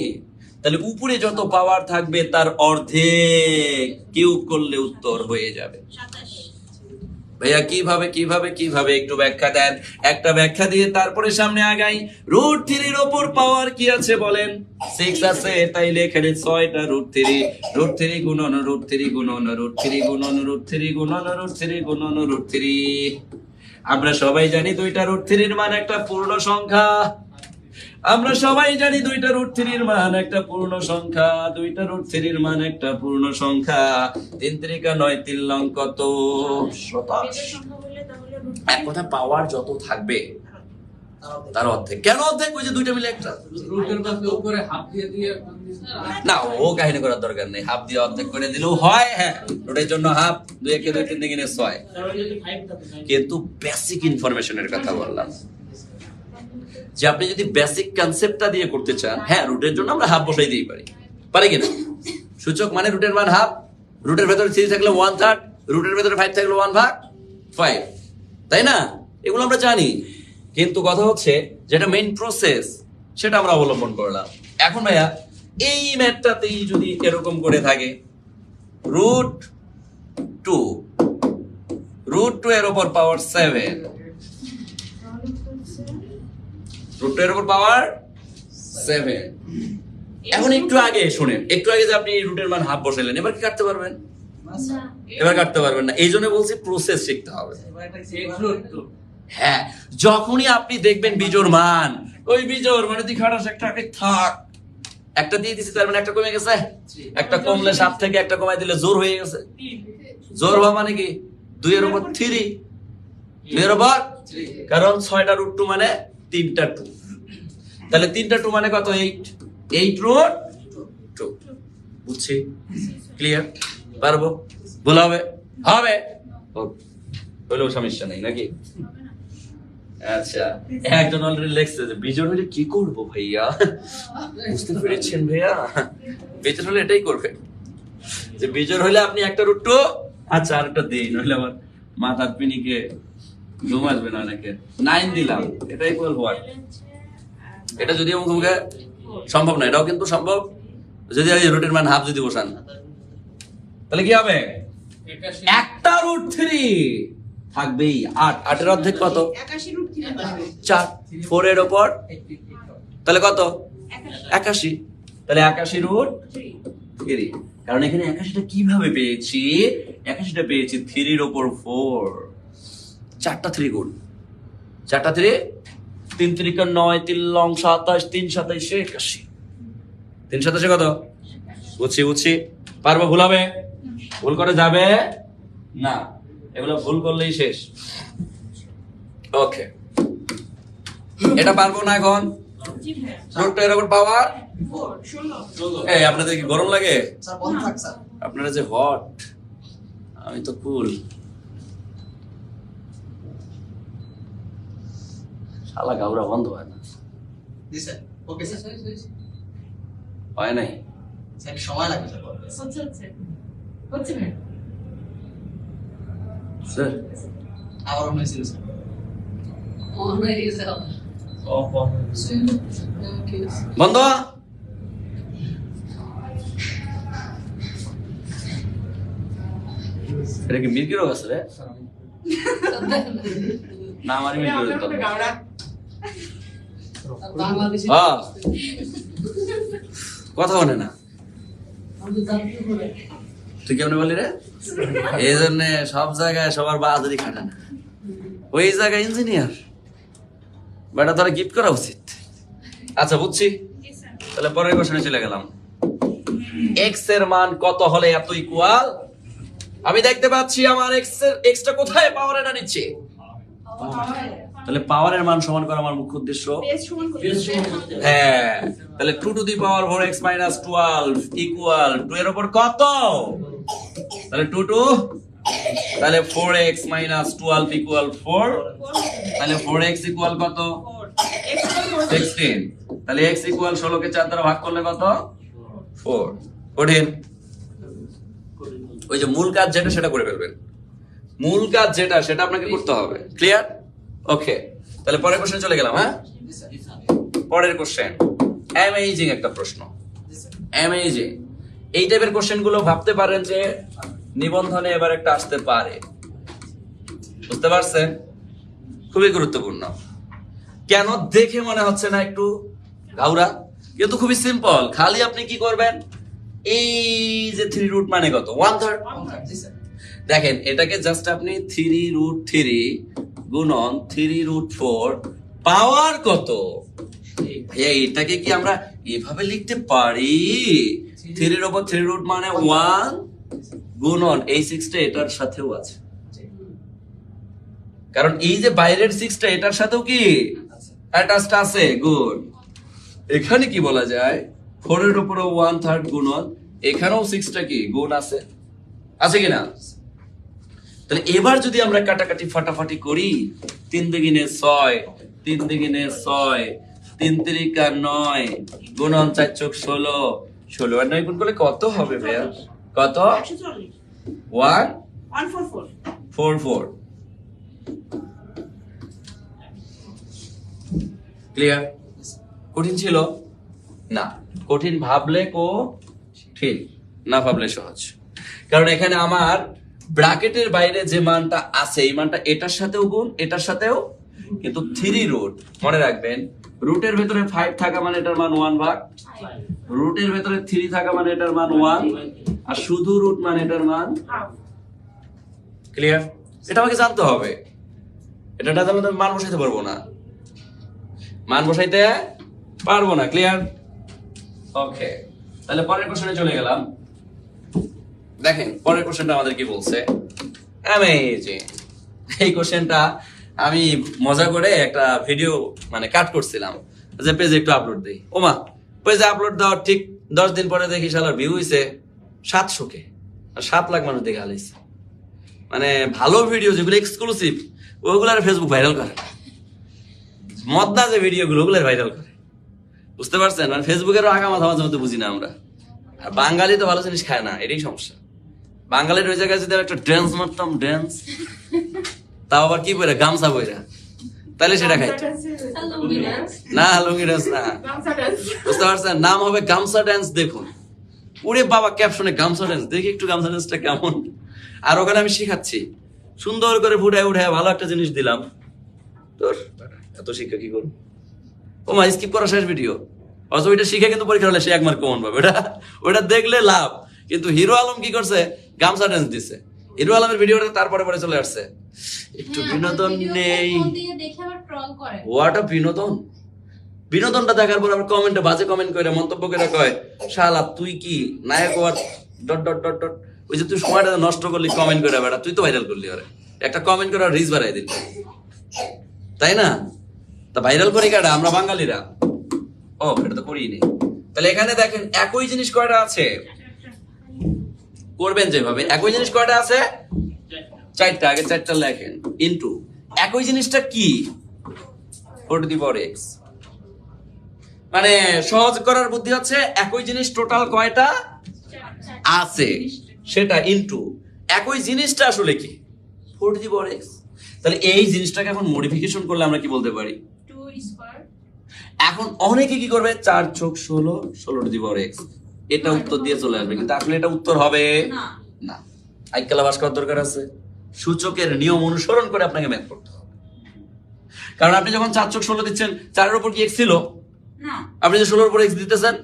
তাহলে উপরে যত পাওয়ার থাকবে তার অর্ধেক কিউব করলে উত্তর হয়ে যাবে। 27 ভাইয়া কিভাবে কিভাবে কিভাবে একটু ব্যাখ্যা দেন, একটা ব্যাখ্যা দিয়ে তারপরে সামনে আগাই। রুট 3 এর উপর পাওয়ার কি আছে বলেন? 6 আছে, তাইলে এখানে 6টা রুট 3, রুট 3 গুণন রুট 3 গুণন রুট 3 গুণন রুট 3 গুণন রুট 3 গুণন রুট 3। আমরা সবাই জানি 2টা রুট 3 এর মান একটা পূর্ণ সংখ্যা। আমরা সবাই জানি 2টা রুট 3 এর মান একটা পূর্ণ সংখ্যা, 2টা রুট 3 এর মান একটা পূর্ণ সংখ্যা। 3 3 9 3 লং কত? 27। এটা সম্ভব হলে তাহলে এক কথা পাওয়ার যত থাকবে তার অর্ধেক। কেন অর্ধেক? ওই যে 2টা মিলে একটা। রুটের মধ্যে উপরে হাফ দিয়ে দিয়ে না, ও কাহিনী করার দরকার নেই, হাফ দিয়ে অর্ধেক করে দিলেও হয়। হ্যাঁ, রুটের জন্য হাফ, 2 1 2 3 দিকে 6। কিন্তু বেসিক ইনফরমেশনের কথা বললাম, যে আপনি যদি বেসিক কনসেপ্টটা দিয়ে করতে চান, হ্যাঁ রুটের জন্য আমরা হাফ বসাই দিই পারি কিনা? সূচক মানে রুটের মান হাফ, রুটের ভেতরে 3 থাকলে 1/3, রুটের ভেতরে 5 থাকলে 1/5, তাই না? এগুলো আমরা জানি, কিন্তু কথা হচ্ছে যেটা মেইন প্রসেস সেটা আমরা অবলম্বন করলাম। এখন ভাইয়া এই ম্যাথটাতেই যদি এরকম করে থাকে রুট 2 এর উপর পাওয়ার 7, রুট 2 এর উপর পাওয়ার 7। এখন একটু আগে শুনেন, একটু আগে যে আপনি রুটের মান হাফ বসাইলেন, এবার কি কাটতে পারবেন? এবার কাটতে পারবেন না। এই জন্য বলছি প্রসেস শিখতে হবে। হ্যাঁ, যখনই আপনি দেখবেন বিজোড় মান, ওই বিজোড় মানে তুই খাটাস একটা থাক, একটা দিয়ে দিছি তার মানে একটা কমে গেছে, একটা কমলে 7 থেকে একটা কমাই দিলে জোর হয়ে গেছে। জোর হওয়া মানে কি? 2 এর উপর 3, 2 এর উপর, কারণ 6টা রুট 2 মানে 3টা 2, তাহলে 3টা 2 মানে কত? 8 রুট 2। বুঝছি? ক্লিয়ার? পারবো? ভুল হবে? হবে, হলেও সমস্যা নেই নাকি? আচ্ছা, একজন অলরেডি লেখছে যে বিজোড় হলে কি করবো ভাইয়া? বুঝতে পেরেছেন ভাইয়া? বিজোড় হলে এটাই করবে, যে বিজোড় হলে আপনি একটা রুট 2, আচ্ছা আরেকটা দিই, নইলে আমার মাথার পিনিকে ঘুম আসবে না অনেকে। 9 দিলাম, এটা ইকুয়াল হোয়াট? এটা যদিও মুখে সম্ভব না, এটাও কিন্তু সম্ভব যদি রুটের মান হাফ যদি বসান, তাহলে কি হবে? একটা রুট 3 থাকবেই 8, 8 এর অর্ধেক কত? 81 রুট 3 পাবে। 4, 4 এর উপর তাহলে কত? 81, তাহলে 81 রুট 3। কারণ এখানে 81টা কিভাবে পেয়েছি? 81টা পেয়েছি 3 এর উপর 4, 4টা 3 গুণ, 4টা 3, 3 3 9, 3 লং 27, 3 27 81, 3 27 কত? বুঝছি। পারবো? ভুল হবে? ভুল করে যাবে না, এগুলো ভুল করলেই শেষ। ওকে, এটা পারবো না এখন। জি ভাইয়া। রুট 2 এর উপর পাওয়ার 4 16। এই আপনাদের কি গরম লাগে? স্যার বন্ধ থাক স্যার। আপনারা যে হট, আমি তো কুল। শালা গাউরা বন্ধ হয় না। জি স্যার। Okay sir. হয় নাই? স্যার সময় লাগবে স্যার। হচ্ছে ভাইয়া। স্যার আবার অন হয়েছিল স্যার। বন্ধ। এটা কি মির্গি রোগ আছে রে? না, আমার মির্গি রোগ তো। হ্যাঁ, কথা বলে না। তুই কেমন বলি রে? এই জন্য সব জায়গায় সবার বাহাদুরি খাটে না, ওই জায়গায় ইঞ্জিনিয়ার বেটা তোরা গিফট করা উচিত। আচ্ছা বুঝছি, তাহলে পরের কোশ্চেনে চলে গেলাম। এক্স এর মান কত হলে এত ইকুয়াল? আমি দেখতে পাচ্ছি আমার এক্সটা কোথায় পাওয়ার নিচ্ছে, তাহলে পাওয়ারের মান সমান করা আমার মুখ্য উদ্দেশ্য। বেস সমান করতে হবে। হ্যাঁ, তাহলে 2 two the power 4x minus 12 equal 2 এর উপর কত? তাহলে 2 2, তাহলে 4x মাইনাস 12 ইকুয়াল 4, তাহলে 4x ইকুয়াল কত? 16, তাহলে x ইকুয়াল 16 কে 4 দ্বারা ভাগ করলে কত? 4। কঠিন? ওই যে মূল কাজ যেটা সেটা করে ফেলবেন, মূল কাজ যেটা সেটা আপনাকে করতে হবে। ক্লিয়ার? ওকে, তাহলে পরের কোশ্চেনে চলে গেলাম। হ্যাঁ, জি স্যার। পরের কোশ্চেন অ্যামেজিং একটা প্রশ্ন, অ্যামেজিং। এই টাইপের কোশ্চেন গুলো ভাবতে পারেন যে নিবন্ধনে এবার একটা আসতে পারে। বুঝতে পারছেন? খুবই গুরুত্বপূর্ণ। কেন দেখে মনে হচ্ছে না একটু ঘাউরা? কিন্তু খুবই সিম্পল। খালি আপনি কি করবেন, এই যে 3 রুট মানে কত, 1/3। জি স্যার। দেখেন এটাকে জাস্ট আপনি 3√3 গুণন 3√4 পাওয়ার কত, ভাইয়া এটাকে কি আমরা এভাবে লিখতে পারি? 3 এর উপর 3 রুট মানে 1 গুণন এই 6টা এটার সাথেও আছে, কারণ এই যে বাইরের 6টা এটার সাথেও কি অ্যাটাচড আছে। গুড। এখানে কি বলা যায়, 4 এর উপরে 1/3 গুণন এখানেও 6টা কি গুণ আছে, আছে কিনা? তাহলে এবার যদি আমরা কাটাকাটি ফাটাফাটি করি, 3 দুগুণে 6, 3 দুগুণে 6, 3 3 9 গুণন 4 চোখ 16, 16 আর 9 গুণ করলে কত হবে ভাইয়া? কত? 140 1 144 44। ক্লিয়ার? কঠিন ছিল না? কঠিন ভাবলে ঠিক, না ভাবলে সহজ। কারণ এখানে আমার ব্র্যাকেটের বাইরে যে মানটা আছে এই মানটা এটার সাথেও গুণ, এটার সাথেও, কিন্তু 3 রুট মনে রাখবেন, রুটের ভেতরে 5 থাকা মানে এটার মান 1 ভাগ, রুটের ভেতরে 3 থাকা মানে এটার মান 1, আর শুধু রুট মানে এটার মান। ক্লিয়ার? এটা আমাকে জানতে হবে। এটা না জানলে তো মান বসাইতে পারবো না, মান বসাইতে পারবো না। ক্লিয়ার? ওকে, তাহলে পরের কোশ্চেনে চলে গেলাম। দেখেন পরের কোশ্চেনটা আমাদের কি বলছে। অ্যামেজিং। এই কোশ্চেনটা আমি মজা করে একটা ভিডিও মানে কাট করছিলাম, যে পেজে একটু আপলোড দেই। ওমা, পেজে আপলোড দেওয়ার ঠিক 10 দিন পরে দেখি শালার ভিউ হইছে 700 আর 7 লাখ মানুষ দেখে হালাইছে। মানে ভালো ভিডিও যেগুলো এক্সক্লুসিভ ওগুলার ফেসবুক ভাইরাল করে, মদ্দা যে ভিডিওগুলো ওগুলার ভাইরাল করে। বুঝতে পারছেন? মানে ফেসবুকের আগা মাথা মাঝে মধ্যে বুঝি না আমরা। আর বাঙালি তো ভালো জিনিস খায় না, এটাই সমস্যা। বাঙালির ওই জায়গায় যদি একটা ড্যান্স মারতাম, ড্যান্স, তাও আবার কি বইরা, গামছা বইরা, তাহলে সেটা খাইতো না। লুঙ্গি ড্যান্স না, বুঝতে পারছেন? নাম হবে গামছা ড্যান্স। দেখুন, ওরে বাবা, ক্যাপশনে গামছা ড্যান্স, দেখি একটু গামছা ড্যান্সটা কেমন। আর ওখানে আমি শিখাচ্ছি, সুন্দর করে ফুটায় উঠায় ভালো একটা জিনিস দিলাম। তোর এত শিক্ষা কি করবো? ও মা, স্কিপ করা শেষ ভিডিও। অথচ ওইটা শিখে কিন্তু পরীক্ষা হলে সে 1 মার্ক কমন পাবে। ওটা দেখলে লাভ। কিন্তু হিরো আলম কি করছে, গামছা ড্যান্স দিছে। হিরো আলমের ভিডিওটা তারপরে পরে চলে আসছে, একটু বিনোদন নেই। হোয়াট আ বিনোদন! বিনোদনটা দেখার পর আবার কমেন্টে বাজে কমেন্ট করে মন্তব্য করে কয়, শালা তুই কি নায়ক হওয়ার ডট ডট ডট ডট, ওই যে তুই সময়টা নষ্ট করলি কমেন্ট করে, বেটা তুই তো ভাইরাল করলি, ওরে একটা কমেন্ট করে রিচ বাড়াই দিলি, তাই না? তা ভাইরাল করি কাটা আমরা বাঙালিরা। ও, এটা তো করিনি। তাহলে এখানে দেখেন একই জিনিস কয়টা আছে, করবেন যেভাবে। একই জিনিস কয়টা আছে, 4টা। আগে 4টা লেখেন, ইনটু একই জিনিসটা কি, 4 টু দি পাওয়ার x। মানে সহজ করার বুদ্ধি হচ্ছে একই জিনিস টোটাল কয়টা আছে সেটা ইনটু একই জিনিসটা আসলে কি, 4 টু দি পাওয়ার x। তাহলে এই জিনিসটাকে এখন মডিফিকেশন করলে আমরা কি বলতে পারি, 2 স্কয়ার। এখন অনেকে কি করবে, 4 চোখ 16, 16 টু দি পাওয়ার x, এটা উত্তর দিয়ে চলে আসবে। কিন্তু আসলে এটা উত্তর হবে না। আইকালা বাস করার দরকার আছে, সূচকের নিয়ম অনুসরণ করে আপনাকে ম্যাথ করতে হবে। কারণ আপনি যখন 4 চোখ 16 দিচ্ছেন, 4 এর উপর কি x ছিল না, আপনি যে 16 এর উপর x দিতেছেন,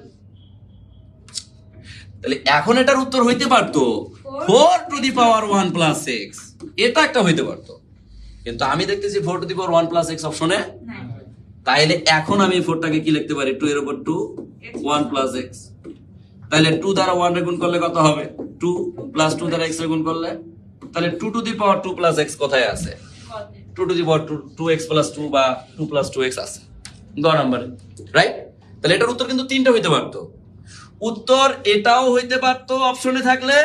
তাহলে এখন এটার উত্তর হইতে পারতো 4 two the power 1 plus x, এটা একটা হইতে পারতো। কিন্তু আমি দেখতেছি 4 two the power 1 plus x অপশনে, তাইলে এখন আমি 4টাকে কি লিখতে পারি, 2 এর উপর 2 1 প্লাস x। তাহলে 2 দ্বারা 1 এর গুণ করলে কত হবে, 2 প্লাস 2 দ্বারা x এর গুণ করলে, তাহলে 2 two the power 2 plus x কোথায় আছে, 2 two the power 2x plus 2 বা 2 প্লাস 2x আছে গ নম্বরে, রাইট? তাহলে এটার উত্তর কিন্তু 3টা হইতে পারতো। উত্তর এটাও হইতে পারতো অপশনে থাকলে,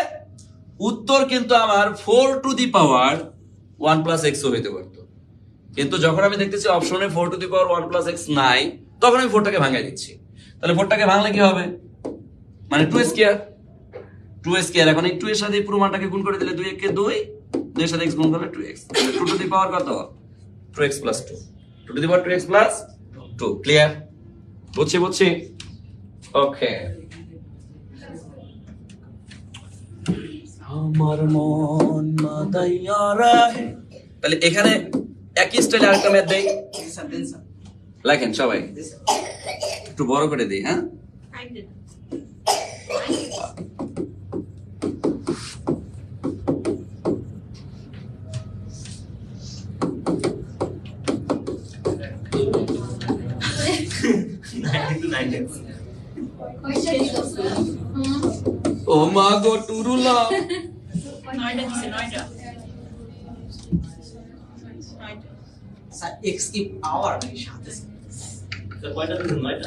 উত্তর কিন্তু আমার 4 two the power 1 plus x ও হইতে পারতো। কিন্তু যখন আমি দেখতেছি অপশনে 4 two the power 1 plus x নাই, তখন আমি 4টাকে ভাঙাই দিচ্ছি। তাহলে 4টাকে ভাঙলে কি হবে, মানে 2 স্কয়ার, 2 স্কয়ার। এখন এই 2 এর সাথে পুরো মানটাকে গুণ করে দিলে 2 কে 2, 2 এর সাথে x গুণ করলে 2x। তাহলে 2 টু দি পাওয়ার কত, 2x plus 2, 2 two the power 2x plus 2। Clear? বুঝছি। ওকে, আমার মন মাদাইয়া রাহে তাহলে এখানে একই স্টাইলে আরেকটা ম্যাথ দেই, জি স্যার দেন স্যার লেখেন সবাই, জি স্যার একটু বড় করে দিই। হ্যাঁ, ও মা গো টুরুলা, 9টা দিছে 9টা স্যার এক্স কি পাওয়ার নাকি সাথে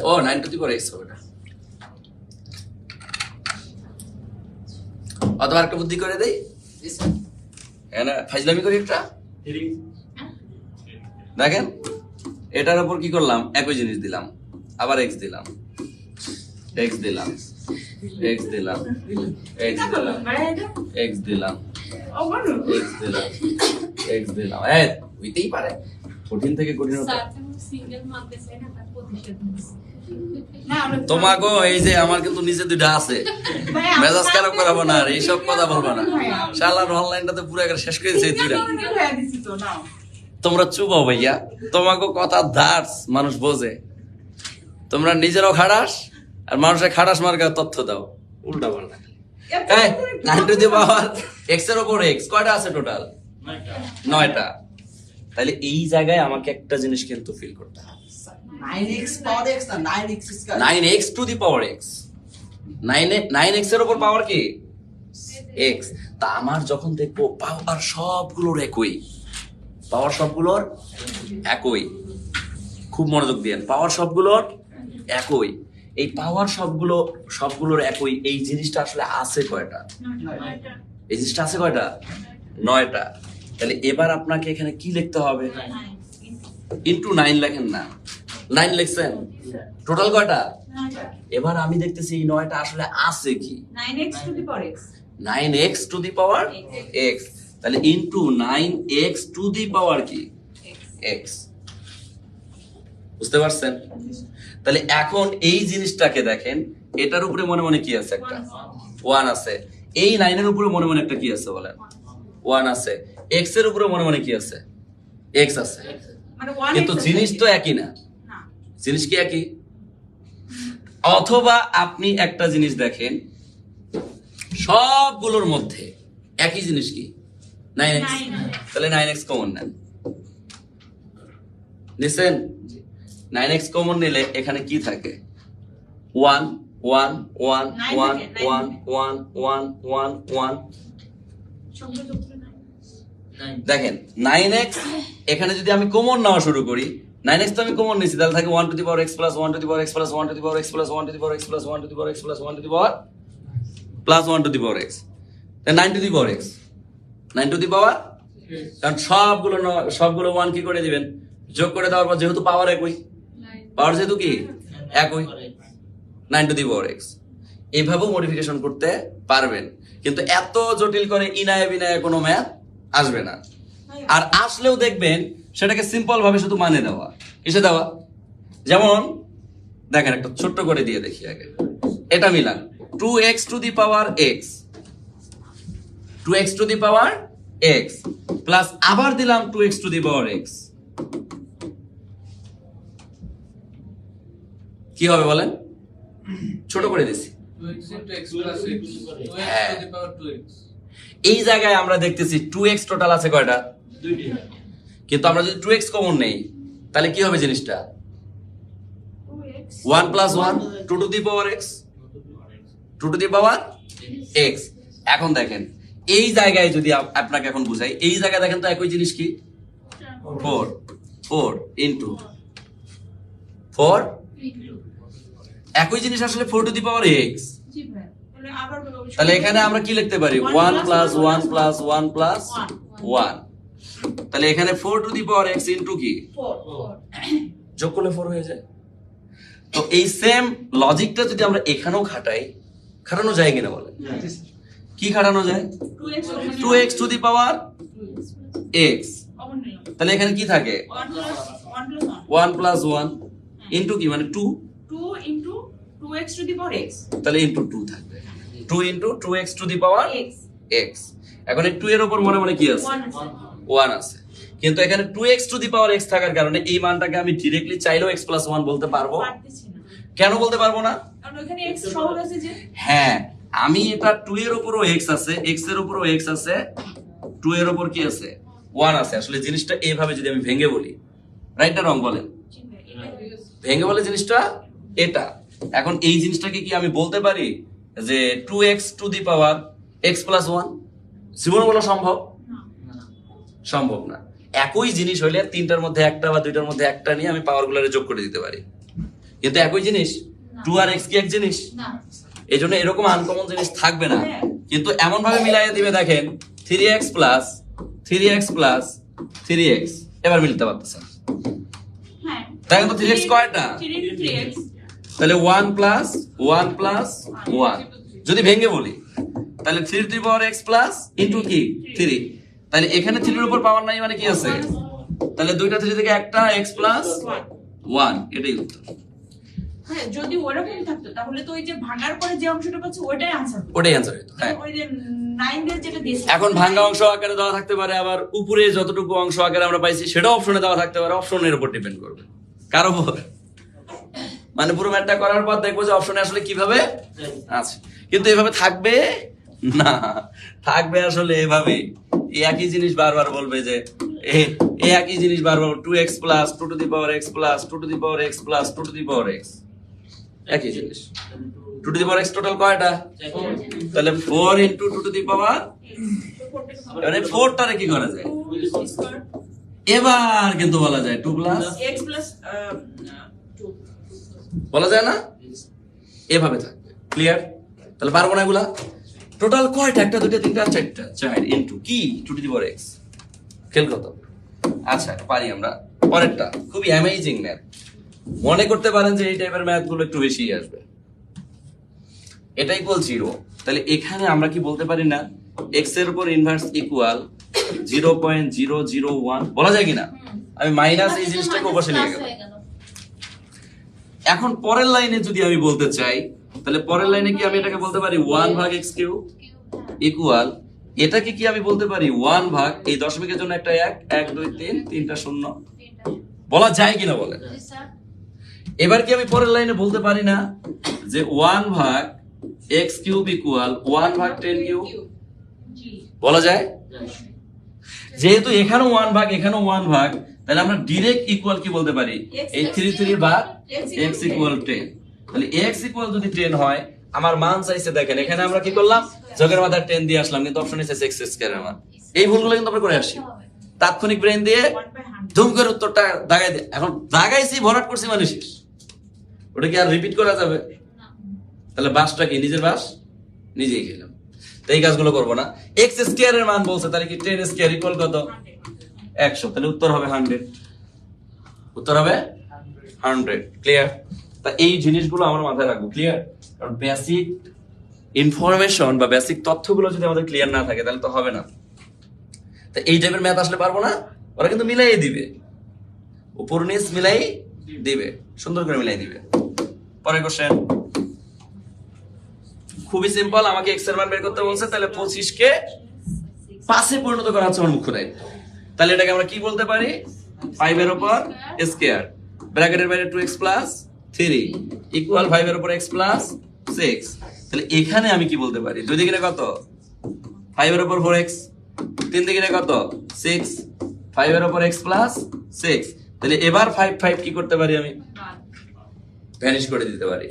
ও 9 টু দি পাওয়ার x হবে না। অথবা একটা বুদ্ধি করে দেই, জি স্যার হ্যাঁ না, ফাইজলামি করি একটা। দেখেন এটার উপর কি করলাম, একই জিনিস দিলাম, আবার x দিলাম, x দিলাম, x দিলাম, x দিলাম, x দিলাম, ও বলো x দিলাম, x দিলাম। এই হইতেই পারে, কঠিন থেকে কঠিনতা। না আমরা তোমাকে এই যে আমার কিন্তু নিচে দুইটা আছে, মেজাজ খারাপ করাবো না আর এইসব কথা বলবো না। শালার অনলাইনটাতে পুরো একবার শেষ করে দিয়েছে এই দুইটা। হয়ে দিছি তো নাও তোমরা চুপাও ভাইয়া, তোমাকে কথা ধার্স মানুষ বোঝে, তোমরা নিজেরাও খাটাস আর মানুষের খাটাস মার্কা তথ্য দাও উল্টা পাল্টা। এই 9 টু দি পাওয়ার x এর উপর x কয়টা আছে টোটাল? 9টা। তাহলে এই জায়গায় আমাকে একটা জিনিস কিন্তু ফিল করতে হবে, 9x পাওয়ার x না 9x square 9x two the power x। 9x এর উপর পাওয়ার কি x। তা আমার যখন দেখবো পাওয়ার সবগুলোর একই, পাওয়ার সবগুলোর একই, খুব মনোযোগ দিয়েন, পাওয়ার সবগুলোর একই, এই পাওয়ার সবগুলোর একই, এই জিনিসটা আসলে আছে কয়টা? এই জিনিসটা আছে কয়টা? 9টা। তাহলে এবার আপনাকে এখানে কি লিখতে হবে? ইনটু 9 লেখেন না, 9 লিখছেন, টোটাল কয়টা? এবার আমি দেখতেছি এই 9টা আসলে আছে কি, 9x to the power x 9x two the power x। তাহলে into 9x two the power কি x। বুঝতে পারছেন? তাহলে এখন এই জিনিসটাকে দেখেন, এটার উপরে মনে মনে কি আছে? একটা 1 আছে। এই 9 এর উপরে মনে মনে একটা কি আছে বলেন? 1 আছে। x এর উপরে মনে মনে কি আছে? x আছে। মানে 1 কিন্তু জিনিস তো একই না, না জিনিস কি একই? অথবা আপনি একটা জিনিস দেখেন, সবগুলোর মধ্যে একই জিনিস কি? 9x। তাহলে 9x কমন নেন, নিছেন? 9x কমন নিলে এখানে কি থাকে? 1 1 1 1 1 1 1 1 1। সংখ্যা যোগ করে 9 দেখেন 9x এখানে যদি আমি কমন নেওয়া শুরু করি, 9x তো আমি কমন নিছি, তাহলে থাকে 1 to the power x plus 1 to the power x plus 1 to the power x plus 1 to the power x plus 1 to the power x plus 1 to the power plus 1 to the power x। তাহলে 9 to the power x, 9 to the power, কারণ সবগুলো 1 কি করে দিবেন? যোগ করে দেওয়ার পর যেহেতু পাওয়ার একই, পাওয়ার যেহেতু কি একই, 9 টু দি পাওয়ার x। এইভাবেও মডিফিকেশন করতে পারবেন, কিন্তু এত জটিল করে ইনায়ে বিনায়ে কোনো ম্যাথ আসবে না। আর আসলেও দেখবেন সেটাকে সিম্পল ভাবে শুধু মানে দেওয়া, এসে দেওয়া। যেমন দেখেন একটা ছোট্ট করে দিয়ে দেখি আগে, এটা Milan, 2x two the power x, 2x two the power x plus আবার দিলাম 2x two the power x, কি হবে বলেন? ছোট করে দিছি। 2x into x plus x, 2x to the power 2x। এই জায়গায় আমরা দেখতেছি 2x টোটাল আছে কয়টা? দুইটি। কিন্তু আমরা যদি 2x কমন নেই তাহলে কি হবে জিনিসটা? 2x 1 plus 1 2 two the power x, 2 two the power x। এখন দেখেন এই জায়গায় যদি আপনাকে এখন বুঝাই, এই জায়গায় দেখেন তো একই জিনিস কি? 4 ইনটু 4, একই জিনিস আসলে 4 টু দি পাওয়ার x। জি ভাই তাহলে আবার বলবো তাহলে এখানে আমরা কি লিখতে পারি? 1 প্লাস 1 প্লাস 1 প্লাস 1। তাহলে এখানে 4 two the power x into কি 4 যোগ করলে 4 হয়ে যায়। তো এই সেম লজিকটা যদি আমরা এখানেও খাটানো যায় কিনা বলে? কি খাটানো যায়? 2x two the power x। Common নিলাম তাহলে এখানে কি থাকে? 1 plus 1 1 প্লাস 1 ইনটু কি মানে 2, 2 into 2x to the power x তাহলে ইনটু 2 থাকবে, 2 into 2x two the power x x। এখন এই 2 এর উপর মনে মনে কি আছে? 1 1 আছে, কিন্তু এখানে 2x two the power x থাকার কারণে এই মানটাকে আমি ডিরেক্টলি চাইলেও x প্লাস 1 বলতে পারবো। পারতেছি না, কেন বলতে পারবো না? কারণ ওখানে x সহগ আছে যে। হ্যাঁ, আমি এটা 2 এর উপরও x আছে, x এর উপরও x আছে, 2 এর উপর কি আছে 1 আছে। আসলে জিনিসটা এইভাবে যদি আমি ভেঙে বলি, রাইট না রং বলেন? ভেঙে বলে জিনিসটা এটা। এখন এই জিনিসটাকে কি আমি বলতে পারি যে 2x two the power x plus 1? জীবনে বলা সম্ভব? সম্ভব না। একই জিনিস হইলে তিনটার মধ্যে একটা বা দুইটার মধ্যে একটা নিয়ে আমি পাওয়ার গুলারে যোগ করে দিতে পারি, কিন্তু একই জিনিস 2 আর x কি এক জিনিস? এই জন্য এরকম আনকমন জিনিস থাকবে না, কিন্তু এমন ভাবে মিলাইয়া দিবে দেখেন 3x plus 3x plus 3x, এবার মিলতে পারতেছেন। হ্যাঁ, তাই কিন্তু 3x কয়টা? 3x তাহলে 1 প্লাস 1 প্লাস 1 যদি ভেঙে বলি তাহলে 3 two the power x plus into কি 3, তাহলে এখানে 3 এর উপর পাওয়ার নাই মানে কি আছে? তাহলে দুইটা 3 থেকে একটা x প্লাস 1, এটাই উত্তর। হ্যাঁ, যদি ওরকম থাকতো তাহলে তো ওই যে ভাঙার পরে যে অংশটা পাচ্ছি ওটাই आंसर হতো। ওটাই অ্যানসার হতো। হ্যাঁ, ওই যে 9 এর যেটা দিয়েছে এখন ভাঙা অংশ আকারে দেওয়া থাকতে পারে, আবার উপরে যতটুকু অংশ আকারে আমরা পাইছি সেটা অপশনে দেওয়া থাকতে পারে। অপশনের উপর ডিপেন্ড করবে, কার উপর? মানে পুরো ম্যাথটা করার পর দেখবো যে অপশনে আসলে কিভাবে আছে, কিন্তু এভাবে থাকবে না, থাকবে আসলে এভাবে এই একই জিনিস বারবার বলবে যে এই একই জিনিস বারবার 2x plus 2 two the power x plus 2 two the power x plus 2 two the power x, একই জিনিস। 2 two the power x total কয়টা? তাহলে 4 ইনটু 2 টু দি পাওয়ার, মানে 4 টারে কি করা যায়? এবার কিন্তু বলা যায় 2 প্লাস x প্লাস 2 বলা যায় না, এভাবে থাকবে। ক্লিয়ার? তাহলে পারবো না এগুলা। টোটাল কয়টা? একটা দুইটা তিনটা চারটা, 4 ইনটু কি 2 টু দি পাওয়ার x। খেল কত? আচ্ছা, পারি আমরা। পরেরটা খুবই অ্যামেজিং ম্যাথ, মনে করতে পারেন যে এই টাইপের ম্যাথ গুলো একটু বেশি আসবে। এটা ইকুয়াল 0, তাহলে এখানে আমরা কি বলতে পারি না x এর উপর ইনভার্স ইকুয়াল 0.001 বলা যায় কিনা? আমি মাইনাস এই জিনিসটাকে বসে নিয়ে গেলাম। এখন পরের লাইনে যদি আমি বলতে চাই, তাহলে পরের লাইনে কি আমি এটাকে বলতে পারি 1 ভাগ x কিউব ইকুয়াল, এটাকে কি আমি বলতে পারি 1 ভাগ এই দশমিকের জন্য একটা 1 1 2 3 তিনটা শূন্য, বলা যায় কিনা বলেন? এবার কি আমি পরের লাইনে বলতে পারি না যে 1 ভাগ x কিউব ইকুয়াল 1 ভাগ 10 কিউব? বলা যায়। যেহেতু এখানেও 1 ভাগ এখানেও 1 ভাগ, তাহলে আমরা ডাইরেক্ট ইকুয়াল কি বলতে পারি এই 3 ভাগ x ইকুয়াল 10। তাহলে x ইকুয়াল যদি 10 হয়, আমার মান চাইছে দেখেন এখানে আমরা কি করলাম যোগের মাথায় 10 দিয়ে আসলাম, কিন্তু অপশনে চাইছে x স্কয়ার এর মান। এই ভুলগুলো কিন্তু আমরা করে আসি তাৎক্ষণিক ব্রেন দিয়ে, ধুম করে উত্তরটা দাগাই দিয়ে। এখন দাগাইছি ভরাট করছি মানে শেষ, ওটা কি আর রিপিট করা যাবে? তাহলে বাসটা কি নিজের বাস নিজেই খেলাম। তো এই কাজগুলো করবো না। x স্কয়ার এর মান বলছে, তাহলে কি 10 স্কয়ার ইকুয়াল কত? 100, তাহলে উত্তর হবে 100। উত্তর হবে 100। ক্লিয়ার? তা এই জিনিসগুলো আমার মাথায় রাখবো। ক্লিয়ার? কারণ বেসিক ইনফরমেশন বা বেসিক তথ্যগুলো যদি আমাদের ক্লিয়ার না থাকে তাহলে তো হবে না। তা এই টাইপের ম্যাথ আসলে পারবো না, ওরা কিন্তু মিলাই দিবে, উপর নিচ মিলাই দিবে, সুন্দর করে মিলাই দিবে। পরের কোশ্চেন খুবই সিম্পল, আমাকে x এর মান বের করতে বলছে, তাহলে 25 কে 5 এ পরিণত করা হচ্ছে আমার মুখ্য দায়িত্ব। তাহলে এটাকে আমরা কি বলতে পারি 5 এর উপর স্কয়ার ব্র্যাকেটের বাইরে 2x প্লাস 3 ইকুয়াল 5 এর উপর x প্লাস 6। তাহলে এখানে আমি কি বলতে পারি, দুই দিকে কত 5 এর উপর 4x, তিন দিকে কত 6, 5 এর উপর x প্লাস 6। তাহলে এবার 5 5 কি করতে পারি আমি ভ্যানিশ করে দিতে পারি।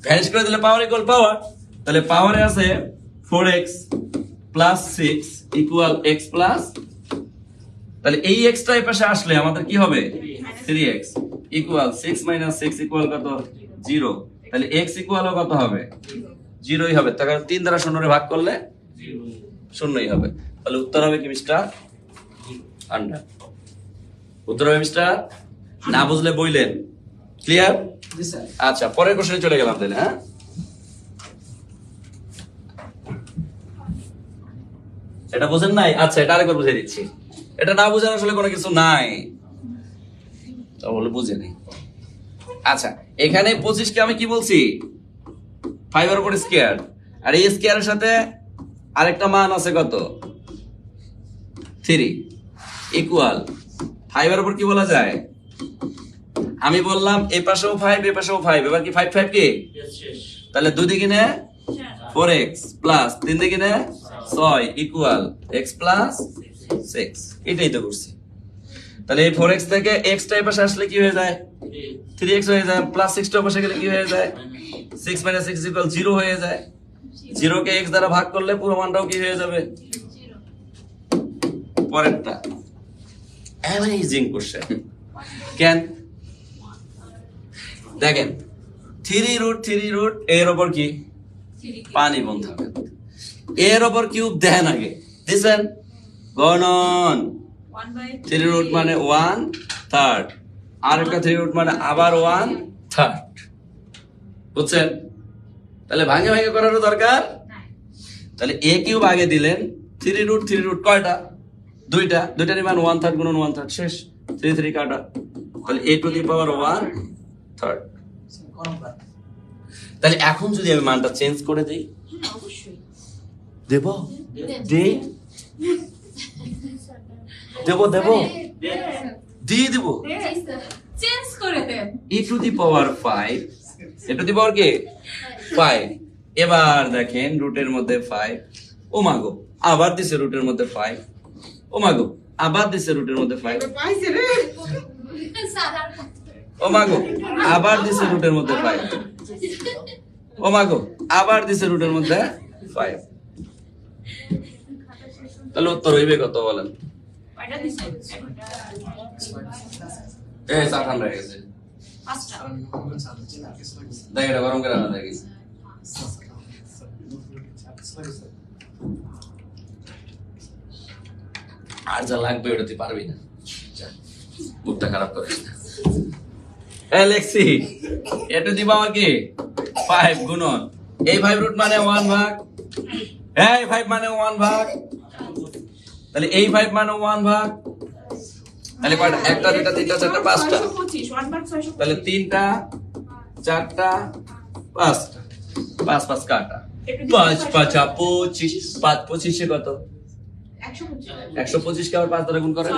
ভ্যানিশ করে দিলে পাওয়ার ইকুয়াল পাওয়ার, তাহলে পাওয়ারে আছে 4x plus 6 equal x plus, তাহলে এই x টা এই পাশে আসলে আমাদের কি হবে 3x ইকুয়াল 6 মাইনাস 6 ইকুয়াল কত 0। তাহলে x ইকুয়াল কত হবে 0ই হবে, তার কারণ 3 দ্বারা 0 রে ভাগ করলে 0ই হবে। তাহলে উত্তর হবে কি মিস্টার 100। উত্তর হবে মিস্টার, না বুঝলে বইলেন। ক্লিয়ার? জি স্যার। আচ্ছা, পরের কোশ্চেনে চলে গেলাম তাহলে। হ্যাঁ, এটা বুঝেন নাই? আচ্ছা, এটা আরেকবার বুঝিয়ে দিচ্ছি। এটা না বুঝেন আসলে কোনো কিছু নাই, তাহলে বুঝে নেই। আচ্ছা, এখানে 25 কে আমি কি বলছি 5 এর উপর স্কয়ার, আর এই স্কয়ারের সাথে আরেকটা মান আছে কত 3, ইকুয়াল 5 এর উপর কি বলা যায়? আমি বললাম এই পাশেও 5 এই পাশেও 5, এবার কি 5 5 কি? তাহলে 2 দিকে নে 4x প্লাস 3 দিকে নে 6 ইকুয়াল x প্লাস 6। এটাই তো করছি। তাহলে এই 4x থেকে x টা এই পাশে আসলে কি হয়ে যায়? 3x হয়ে যায়, প্লাস 6 টা পাশে গেলে কি হয়ে যায়? 6 - 6 ইকুয়াল 0 হয়ে যায়। 0 কে x দ্বারা ভাগ করলে পুরো মানটাও কি হয়ে যাবে? পরেরটা অ্যামেজিং কোশ্চেন। কেন দেখেন 3√3 এর উপর কি পানি বন্ধ থাকে, এর উপর কিউব দেন আগে দিছেন গণন 3 মানে 1/3, আর একটা 3 মানে আবার 1/3, বুঝছেন? তাহলে ভাঙে ভাঙে করারও দরকার। তাহলে a কিউব আগে দিলেন, 3√3 কয়টা? দুইটার মান 1/3 গুণন 1/3 শেষ, 3 কাটা, তাহলে a টু দি পাওয়ার 1/3। তাহলে এখন যদি আমি মানটা চেঞ্জ করে দিই, দেব দে দেব দেব দিয়ে দেব চেঞ্জ করে দেন। e to the power 5, e to the power কি 5। এবার দেখেন রুটের মধ্যে 5, ও মাগো আবার দিছে রুটের মধ্যে 5, ও মাগো আবার দিছে রুটের মধ্যে 5, ও মাগো আবার দিছে রুটের মধ্যে 5, ও মাগো আবার দিছে রুটের মধ্যে 5। তাহলে উত্তর হইবে কত বলেন? কয়টা দিছেন? এই চা ঠান্ডা হয়ে গেছে, 5টা। দেখ এটা গরম করে আনা দেখি। আর যা লাগবে ওটা তুই পারবি না, যা, মুখটা খারাপ করিস না। এই লেখছি এটা দিব আমার কি 5 গুণন এই 5 রুট মানে 1 ভাগ, এই 5 মানে 1 ভাগ, তাহলে এই 5 মানে 1 ভাগ, তাহলে কয়টা? একটা দুইটা তিনটা চারটা পাঁচটা, 625 1 ভাগ 625। তাহলে 3টা 4টা 5টা, 5 5 কাটা, 5 5 25, 5 25 কত? 125 125 কে আবার 5 দ্বারা গুণ করে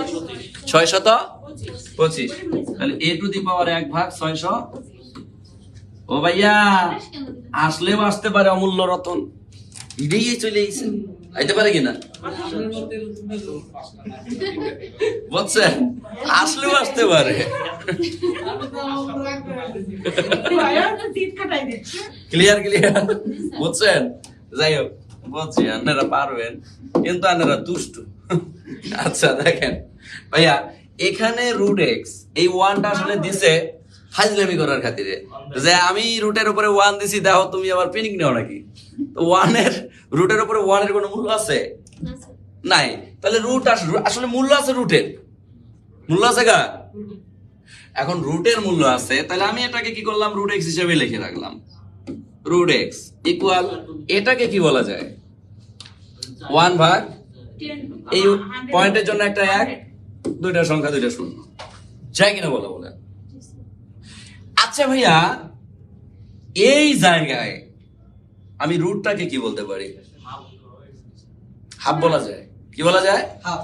625, তাহলে a টু দি পাওয়ার 1 ভাগ 600। ও ভাইয়া আসলেও আসতে পারে অমূল্য রতন, এটাই চলে আইছে, আইতে পারে কিনা বুঝছেন? আসলেও আসতে পারে, ক্লিয়ার ক্লিয়ার বুঝছেন? যাই হোক বলছি আপনারা পারবেন, কিন্তু আপনারা দুষ্টু। আচ্ছা দেখেন ভাইয়া এখানে রুট এক্স এই 1টা আসলে দিছে ফাজলামি করার খাতিরে, যে আমি রুটের উপরে 1 দিছি, দেখো তুমি আবার পিনিক নেও নাকি? তো 1 এর রুটের উপরে 1 এর কোনো মূল্য আছে নাই, তাহলে রুট আসলে মূল্য আছে, রুটের মূল্য আছে গা। এখন রুটের মূল্য আছে, তাহলে আমি এটাকে কি করলাম রুট এক্স হিসেবে লিখে রাখলাম, রুট এক্স ইকুয়াল এটাকে কি বলা যায় 1 ভাগ, এই পয়েন্টের জন্য একটা 1, দুইটা সংখ্যা দুইটা শূন্য, যায় কিনা বলা বলেন? আচ্ছা ভাইয়া এই জায়গায় আমি রুটটাকে কি বলতে পারি? হাফ বলা যায়, কি বলা যায়? হাফ।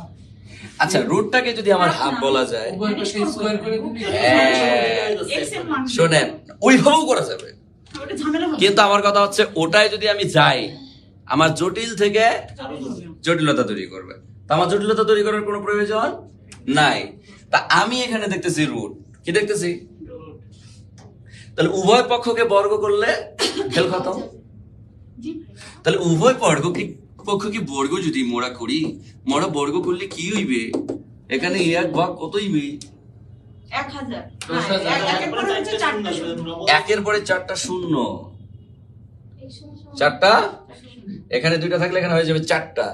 আচ্ছা রুটটাকে যদি আমার হাফ বলা যায়, x এর মান শোনেন ওইভাবেও করা যাবে, ওটা ঝামেলা হবে। কিন্তু আমার কথা হচ্ছে ওটাই যদি আমি যাই আমার জটিল থেকে জটিলতা তৈরি করবে, তা আমার জটিলতা তৈরি করার কোনো প্রয়োজন নাই। তা আমি এখানে দেখতেছি রুট, কি দেখতেছি? তাহলে উভয় পক্ষকে বর্গ করলে খেল খতম। তাহলে উভয় পক্ষ কি বর্গ যদি মোড়া করি, মোড়া বর্গ করলে কি হইবে? এখানে 1 ভাগ কত হইবে? 1000 একের পরে হচ্ছে 4টা শূন্য। 1 এর পরে 4টা শূন্য, 4টা এখানে 2টা থাকলে এখানে হয়ে যাবে 4টা।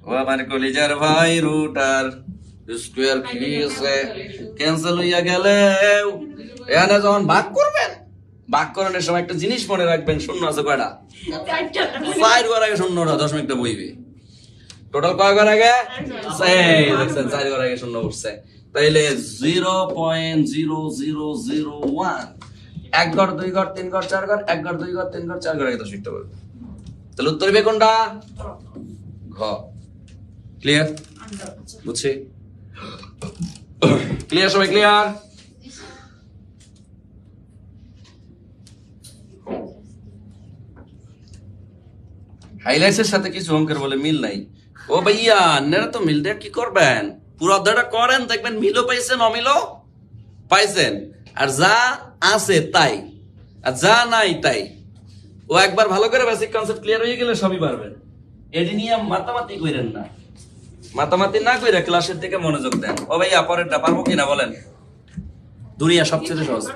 ও আমার কলিজার ভাই রুট আর স্কয়ার কি আছে ক্যান্সেল হইয়া গেলে এখানে যখন ভাগ করবেন, ভাগ করানোর সময় একটা জিনিস মনে রাখবেন, শূন্য আছে কয়টা? 4 ঘর আগে শূন্যটা দশমিকটা বইবে। টোটাল কয় ঘর আগে? 4 ঘর আগে শূন্য বসছে, তাইলে 0.0001, 1 ঘর 2 ঘর 3 ঘর 4 ঘর, 1 ঘর 2 ঘর 3 ঘর 4 ঘর আগে দশমিকটা বলবে। তাহলে উত্তর হবে কোনটা? ঘ। ক্লিয়ার? বুঝছি? ক্লিয়ার, সবাই ক্লিয়ার? হাইলাইটসের সাথে কিছু অঙ্কের বলে মিল নাই। ও ভাইয়া, আপনারা তো মিল দিয়ে কি করবেন? পুরো অধ্যায়টা করেন, দেখবেন মিলও পাইছেন, অমিলও পাইছেন। আর যা আছে তাই, আর যা নাই তাই। ও একবার ভালো করে বেসিক কনসেপ্ট ক্লিয়ার হয়ে গেলে সবই পারবেন। এটি নিয়ে মাতামাতি কইরেন না, মাতামাতি না কইরা ক্লাসের দিকে মনোযোগ দেন। ও ভাইয়া, পরেরটা পারবো কিনা বলেন? দুনিয়া সবচেয়ে সহজ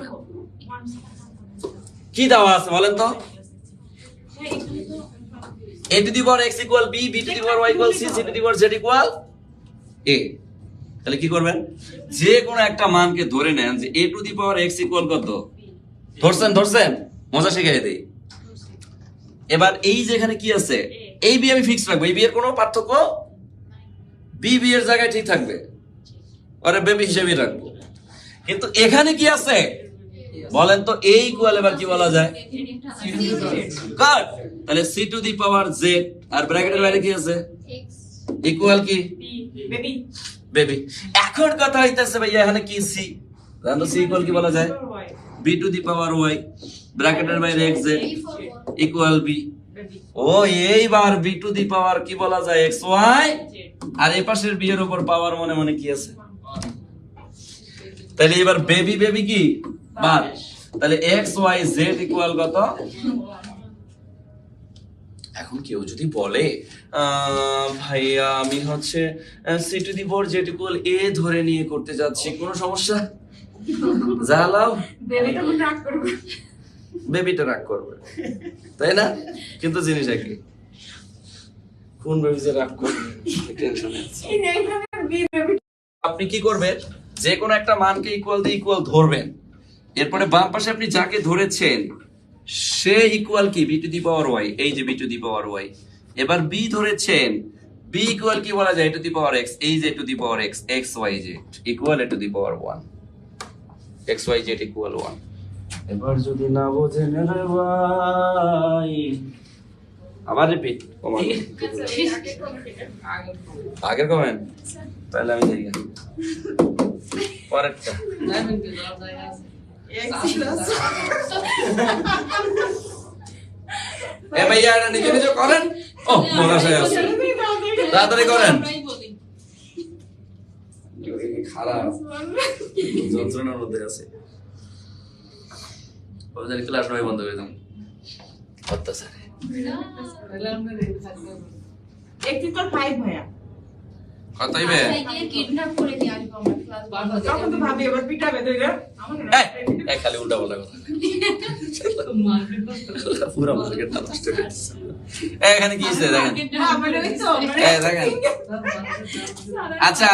কি দেওয়া আছে বলেন তো? a to the power x equal b, b to the power y equal c, c to the power z equal a। তাহলে কি করবেন? যে কোনো একটা মানকে ধরে নেন যে a to the power x equal কত, ধরছেন? মজা শিখাই দেই। এবার এই যে এখানে কি আছে, এই বি আমি ফিক্স রাখবো, এই বি এর কোনো পার্থক্য, বি বি এর জায়গায় ঠিক থাকবে, আরে বেবি হিসেবে রাখবো। কিন্তু এখানে কি আছে বলেন তো? এই ইকুয়াল এবার কি বলা যায়? কাট। তাহলে c two the power z, আর ব্র্যাকেটের বাইরে কি আছে? ইকুয়াল কি? বেবি। এখন কথা হইতাছে ভাইয়া, এখানে কি c, জানো c ইকুয়াল কি বলা যায়? b two the power y, ব্র্যাকেটের বাইরে xz ইকুয়াল b। ও এইবার b টু দি পাওয়ার কি বলা যায়? xy, আর এই পাশের b এর উপর পাওয়ার মনে মনে কি আছে? তাহলে এবার বেবি কি বাদ। তাহলে xyz ইকুয়াল কত? এখন কেউ যদি বলে ভাইয়া আমি হচ্ছে c two the power z equal a ধরে নিয়ে করতে যাচ্ছি, কোনো সমস্যা? জালাও, বেবিটা রাগ করবে, তাই না? কিন্তু জিনিস একই, কোন বেবি যে রাগ করবে টেনশন আছে। আপনি কি করবেন? যে কোনো একটা মানকে ইকুয়াল দিয়ে ইকুয়াল ধরবেন, এরপরে বাম পাশে আপনি যাকে ধরেছেন সে ইকুয়াল কি? B to the power y, এই যে b to the power y. এবার বি ধরেছেন, বি ইকুয়াল কি বলা যায়? এ টু দি পাওয়ার এক্স, এই যে a to the power x, x y z equal a to the power 1, x y z equal 1। এবার যদি না বোঝেন রে ভাই, আবার রিপিট, আগের কমেন্ট, তাহলে আমি দেখি পরেরটা। এ ভাইয়া, এটা নিজে নিজে করেন। ও মরাশায় আছে, তাড়াতাড়ি করেন। খারাপ যন্ত্রণার মধ্যে আছে, ওদের ক্লাস নয় বন্ধ করে দাও, অত্যাচার। কত হইবে? খালি উল্টা বলা কথা, পুরো মার্কেটটা নষ্ট করে দিচ্ছে। এখানে কি আছে দেখেন, দেখেন। আচ্ছা,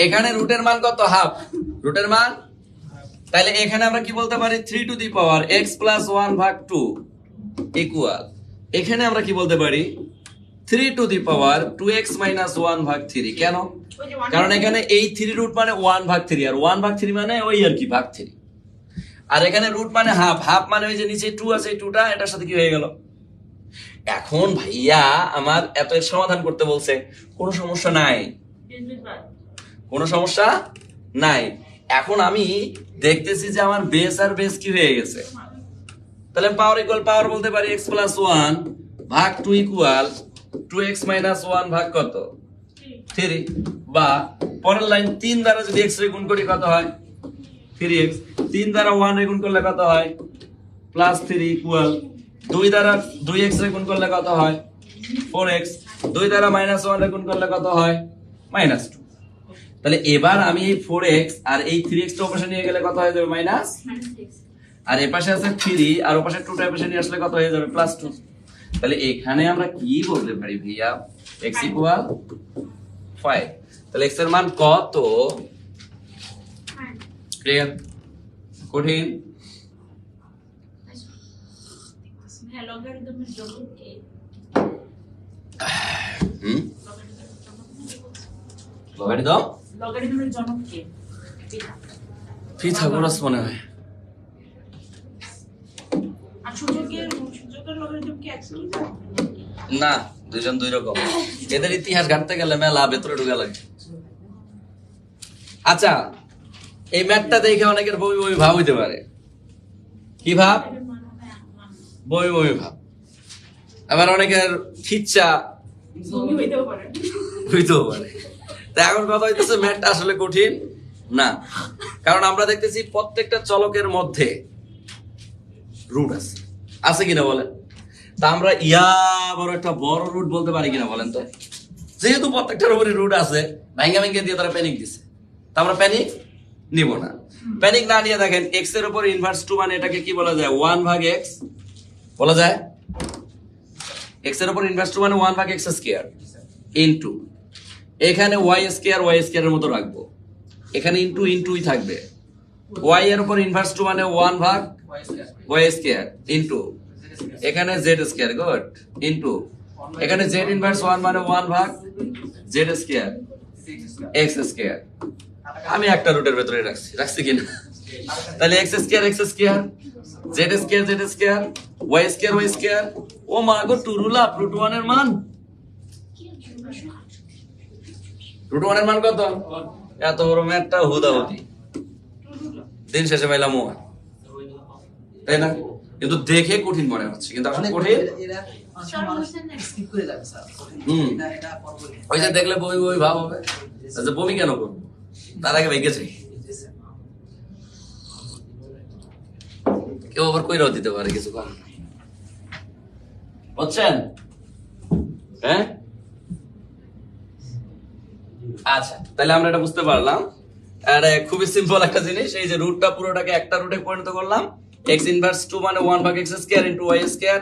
এখানে রুটের মান কত? হাফ রুটের মান। তাহলে এখানে আমরা কি বলতে পারি? 3 two the power x plus 1 ভাগ 2 ইকুয়াল, এখানে আমরা কি বলতে পারি? 3 two the power 2x minus 1 ভাগ 3। কেন? কারণ এখানে এই 3 রুট মানে 1 ভাগ 3, আর 1 ভাগ 3 মানে ওই আর কি ভাগ 3, আর এখানে রুট মানে হাফ, হাফ মানে ওই যে নিচে 2 আছে, 2টা এটার সাথে কি হয়ে গেল? এখন ভাইয়া আমার এত এর সমাধান করতে বলছে, কোনো সমস্যা নাই, কোনো সমস্যা নাই। এখন আমি দেখতেছি যে আমার বেস আর বেস কি হয়ে গেছে, তাহলে পাওয়ার ইকুয়াল পাওয়ার বলতে পারি x প্লাস 1 ভাগ 2 ইকুয়াল 2x মাইনাস 1 ভাগ কত? 3। বা পরের লাইন 3 দ্বারা যদি x রে গুণ করি কত হয়? 3x। 3 দ্বারা 1 রে গুণ করলে কত হয়? প্লাস 3 ইকুয়াল 2 দ্বারা 2x রে গুণ করলে কত হয়? 4x। 2 দ্বারা মাইনাস 1 রে গুণ করলে কত হয়? মাইনাস 2। তাহলে এবার আমি এই 4x আর এই 3x টা পাশে নিয়ে গেলে কত হয়ে যাবে? মাইনাস। আর এই পাশে আছে 3 আর ওই পাশে 2 টা পাশে নিয়ে আসলে কত হয়ে যাবে? প্লাস 2। তাহলে এখানে আমরা কি বলতে পারি ভাইয়া? x equal 5। তাহলে x এর মান কত? ক্লিয়ার? কঠিন? লগারিদমের জনক কে? পিথাগোরাস মনে হয়। আর সূচকের লগারিদম কি একই? না, দুইজন দুই রকম। এদের ইতিহাস ঘাটতে গেলে মেলা ভেতরে ঢুকা লাগে। আচ্ছা, এই ম্যাথটা দেখে অনেকের বমি বমি ভাব হইতে পারে। কি ভাব? বমি বমি ভাব। আবার অনেকের খিচ্চা বমি হইতেও পারে। হইতেও পারে। তা এখন কথা হইতেছে ম্যাথটা আসলে কঠিন না, কারণ আমরা দেখতেছি প্রত্যেকটা চলকের মধ্যে রুট আছে, আছে কিনা বলেন? তা আমরা বড় একটা বড় রুট বলতে পারি কিনা বলেন তো? যেহেতু প্রত্যেকটার উপরে রুট আছে, ভাঙ্গা ভাঙ্গা দিয়ে তারা প্যানিক দিছে, তা আমরা প্যানিক নিব না। প্যানিক না নিয়ে দেখেন এক্স এর উপর ইনভার্স 2 মানে এটাকে কি বলা যায়? 1 ভাগ এক্স বলা যায়। এক্স এর উপর ইনভার্স 2 মানে 1 ভাগ এক্স স্কয়ার ইনটু এখানে ওয়াই স্কয়ার এর মতো রাখবো, এখানে ইনটু ইনটুই থাকবে। ওয়াই এর উপর ইনভার্স 2 মানে 1 ভাগ ওয়াই স্কয়ার ইনটু এখানে জেড স্কয়ার, গুড, ইনটু এখানে জেড ইনভার্স 1 মানে 1 ভাগ জেড স্কয়ার এক্স স্কয়ার। আমি একটা রুটের ভেতরে রাখছি কিনা? তাহলে x square z square y square. ও মা গো, টুরুলা রুট 1 এর মান, রুট 1 এর মান কত? এত বড় ম্যাথটা হুদাহুদি দিন শেষে পাইলাম ও, তাই না? কিন্তু দেখে কঠিন মনে হচ্ছে, কিন্তু আসলে কঠিন। স্কিপ করে যাবে স্যার। এটা পরবর্তী ওই যে দেখলে বমি বমি ভাব হবে, আচ্ছা বমি কেন করবো? তার আগে ভেঙে যাই, কেউ আবার কইরাও দিতে পারে, কিছু কারণ নাই, বুঝছেন? হ্যাঁ, আচ্ছা, তাহলে আমরা এটা বুঝতে পারলাম। এটা খুবই সিম্পল একটা জিনিস, এই যে রুটটা পুরোটাকে একটা রুটে পরিণত করলাম। x ইনভার্স 2 মানে 1 ভাগ x square into y square,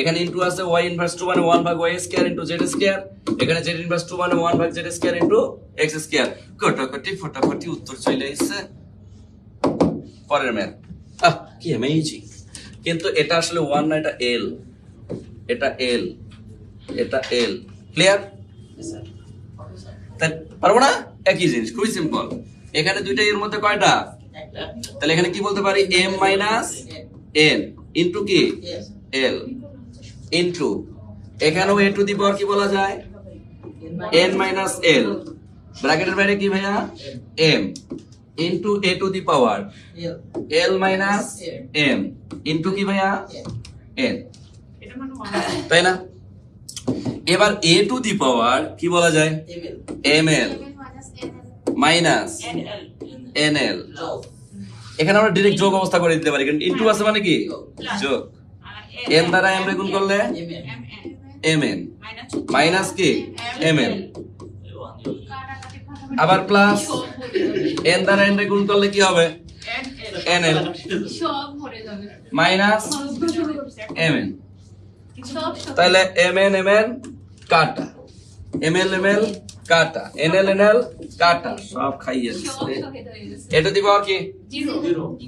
এখানে ইনটু আছে y ইনভার্স 2 মানে 1 ভাগ y square into z square, এখানে z ইনভার্স 2 মানে 1 ভাগ z square into x square. কটাকটি ফটাফটি উত্তর চলে এসেছে। পরের ম্যাথ, কি অ্যামেজিং! কিন্তু এটা আসলে 1 না, এটা l, এটা l, এটা l। ক্লিয়ার? তাই পারবো না? একই জিনিস, খুবই সিম্পল। এখানে দুইটা এর মধ্যে কয়টা? একটা তাহলে এখানে কি বলতে পারি? m মাইনাস n ইনটু কি l ইনটু এখানেও a টু দি পাওয়ার কি বলা যায়? n মাইনাস l, ব্র্যাকেটের বাইরে কি ভাইয়া? m into a to the power l minus m into কি ভাইয়া? n, এটা মানে তাই না? এবার a টু দি পাওয়ার কি বলা যায়? ml minus nl। এখানে আমরা ডাইরেক্ট যোগ অবস্থা করে দিতে পারি, কারণ ইনটু আছে মানে কি যোগ। n দ্বারা m রে গুণ করলে mn মাইনাস কি ml, আবার প্লাস n দ্বারা n রে গুণ করলে কি হবে? nl minus mn। তাহলে mn কাটা, ml কাটা, nl কাটা, সব খাইয়ে দিচ্ছে। a টু দি পাওয়ার কি? কি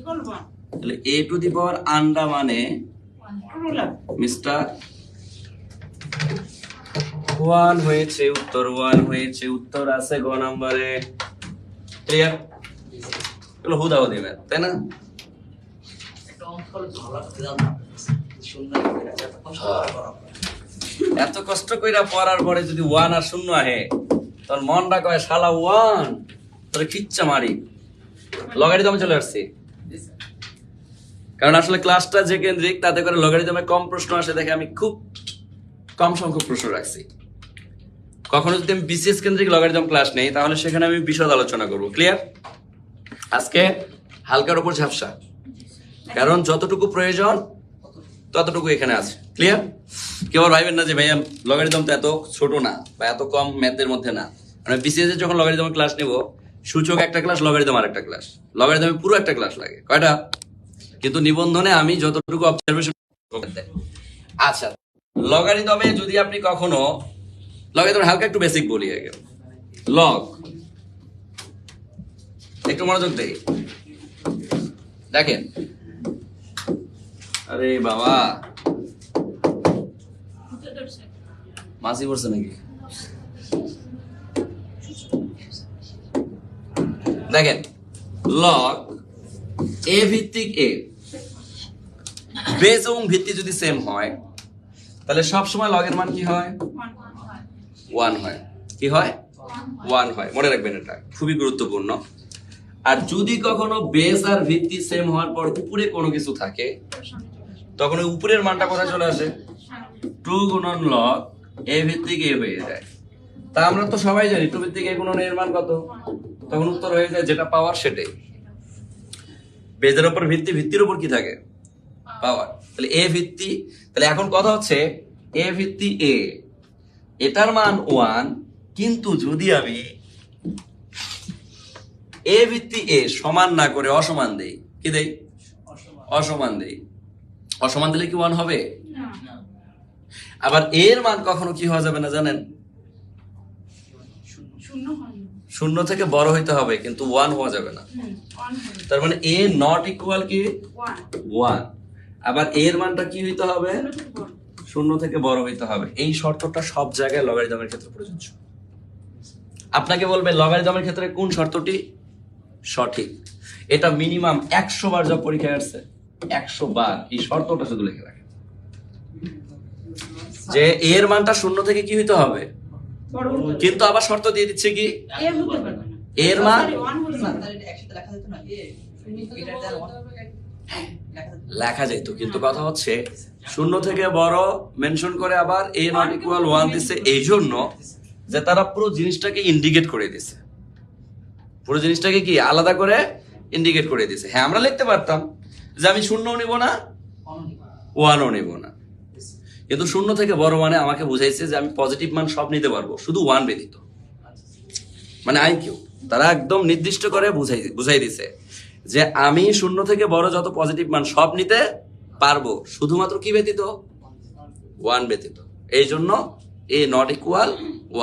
করবো? তাহলে a টু দি পাওয়ার আন্ডা মানে টুরুলা। মিস্টার 1 হয়েছে উত্তর, 1 হয়েছে উত্তর, আছে গ নম্বরে। ক্লিয়ার? এগুলো হুদাহুদি ম্যাথ, তাই না? একটা অঙ্ক হলে ভালো লাগতো না, সুন্দর করে একটা কষ্ট করে করা। এত কষ্ট কইরা পড়ার পরে যদি 1 আর 0 আহে, তোর মনটা কয় শালা 1 তোরে খিচ্চা মারি। লগারিদমে চলে আসছি, কারণ আসলে ক্লাসটা যে কেন্দ্রিক, তাতে করে লগারিদমে কম প্রশ্ন আসে দেখে আমি খুব কম সংখ্যক প্রশ্ন রাখছি। কখনো যদি আমি বিসিএস কেন্দ্রিক লগারিদম ক্লাস নেই, তাহলে সেখানে আমি বিশদ আলোচনা করব। ক্লিয়ার? আজকে হালকার উপর ঝাপসা, কারণ যতটুকু প্রয়োজন ততটুকু এখানে আছে। ক্লিয়ার? কেউ আবার ভাইবেন না যে ভাইয়া লগারিদম তো এত ছোট না বা এত কম ম্যাথের মধ্যে না। মানে বিসিএস এর যখন লগারিদমের ক্লাস নেব, সূচক একটা ক্লাস, লগারিদম আর একটা ক্লাস, লগারিদমে পুরো একটা ক্লাস লাগে। কয়টা? কিন্তু নিবন্ধনে আমি যতটুকু অবজারভেশন। আচ্ছা, লগারিদমে যদি আপনি কখনো লগারিদম হালকা একটু বেসিক বলি আগে। লগ, একটু মনোযোগ দেই, দেখেন। আরে বাবা, মাসি পড়ছে নাকি? দেখেন, লগ এ ভিত্তিক এ, বেস এবং ভিত্তি যদি সেম হয়, তাহলে সব সময় লগের মান কি হয়? 1 হয়। কি হয়? 1 হয়। মনে রাখবেন, এটা খুবই গুরুত্বপূর্ণ। আর যদি কখনো বেস আর ভিত্তি সেম হওয়ার পর উপরে কোনো কিছু থাকে তখন ওই উপরের মানটা কোথায় চলে আসে? 2 গুণন লগ a ভিত্তিক a হয়ে যায়। তা আমরা তো সবাই জানি 2 ভিত্তিক a গুণন a এর মান কত, তখন উত্তর হয়ে যায় যেটা পাওয়ার সেটাই। বেজের উপর ভিত্তি, ভিত্তির উপর কি থাকে? পাওয়ার। তাহলে a ভিত্তি, তাহলে এখন কথা হচ্ছে a ভিত্তি a, এটার মান 1, কিন্তু যদি আমি a ভিত্তি a সমান না করে অসমান দেই, কি দেই? অসমান দেই। অসমান দিলে কি 1 হবে? আবার a এর মান কখনো কি হওয়া যাবে না জানেন? শূন্য থেকে বড় হইতে হবে, কিন্তু 1 হওয়া যাবে না। তার মানে a নট ইকুয়াল কি 1। আবার a এর মানটা কি হইতে হবে? শূন্য থেকে বড় হইতে হবে। এই শর্তটা সব জায়গায় লগারিদমের ক্ষেত্রে প্রযোজ্য। আপনাকে বলবে লগারিদমের ক্ষেত্রে কোন শর্তটি সঠিক, এটা মিনিমাম 100 বার যা পরীক্ষায় আসছে, 100 বার এই শর্তটা শুধু লিখে রাখেন যে এর মানটা শূন্য থেকে কি হইতে হবে, কিন্তু আবার শর্ত দিয়ে দিচ্ছে কি এর মান একসাথে লেখা যেত না লেখা যেত, কিন্তু কথা হচ্ছে শূন্য থেকে বড় মেনশন করে আবার a নট ইকুয়াল 1 দিছে, এই জন্য যে তারা পুরো জিনিসটাকে ইন্ডিকেট করে দিছে, পুরো জিনিসটাকে কি আলাদা করে ইন্ডিকেট করে দিছে। হ্যাঁ, আমরা লিখতে পারতাম যে আমি শূন্যও নিব না 1ও নিব না, কিন্তু শূন্য থেকে বড় মানে আমাকে বুঝাইছে যে আমি পজিটিভ মান সব নিতে পারবো, শুধু 1 ব্যতীত। মানে আইকিউ তারা একদম নির্দিষ্ট করে বুঝাই দিছে যে আমি শূন্য থেকে বড় যত পজিটিভ মান সব নিতে পারবো, শুধুমাত্র কি ব্যতীত? 1 ব্যতীত। এই জন্য a নট ইকুয়াল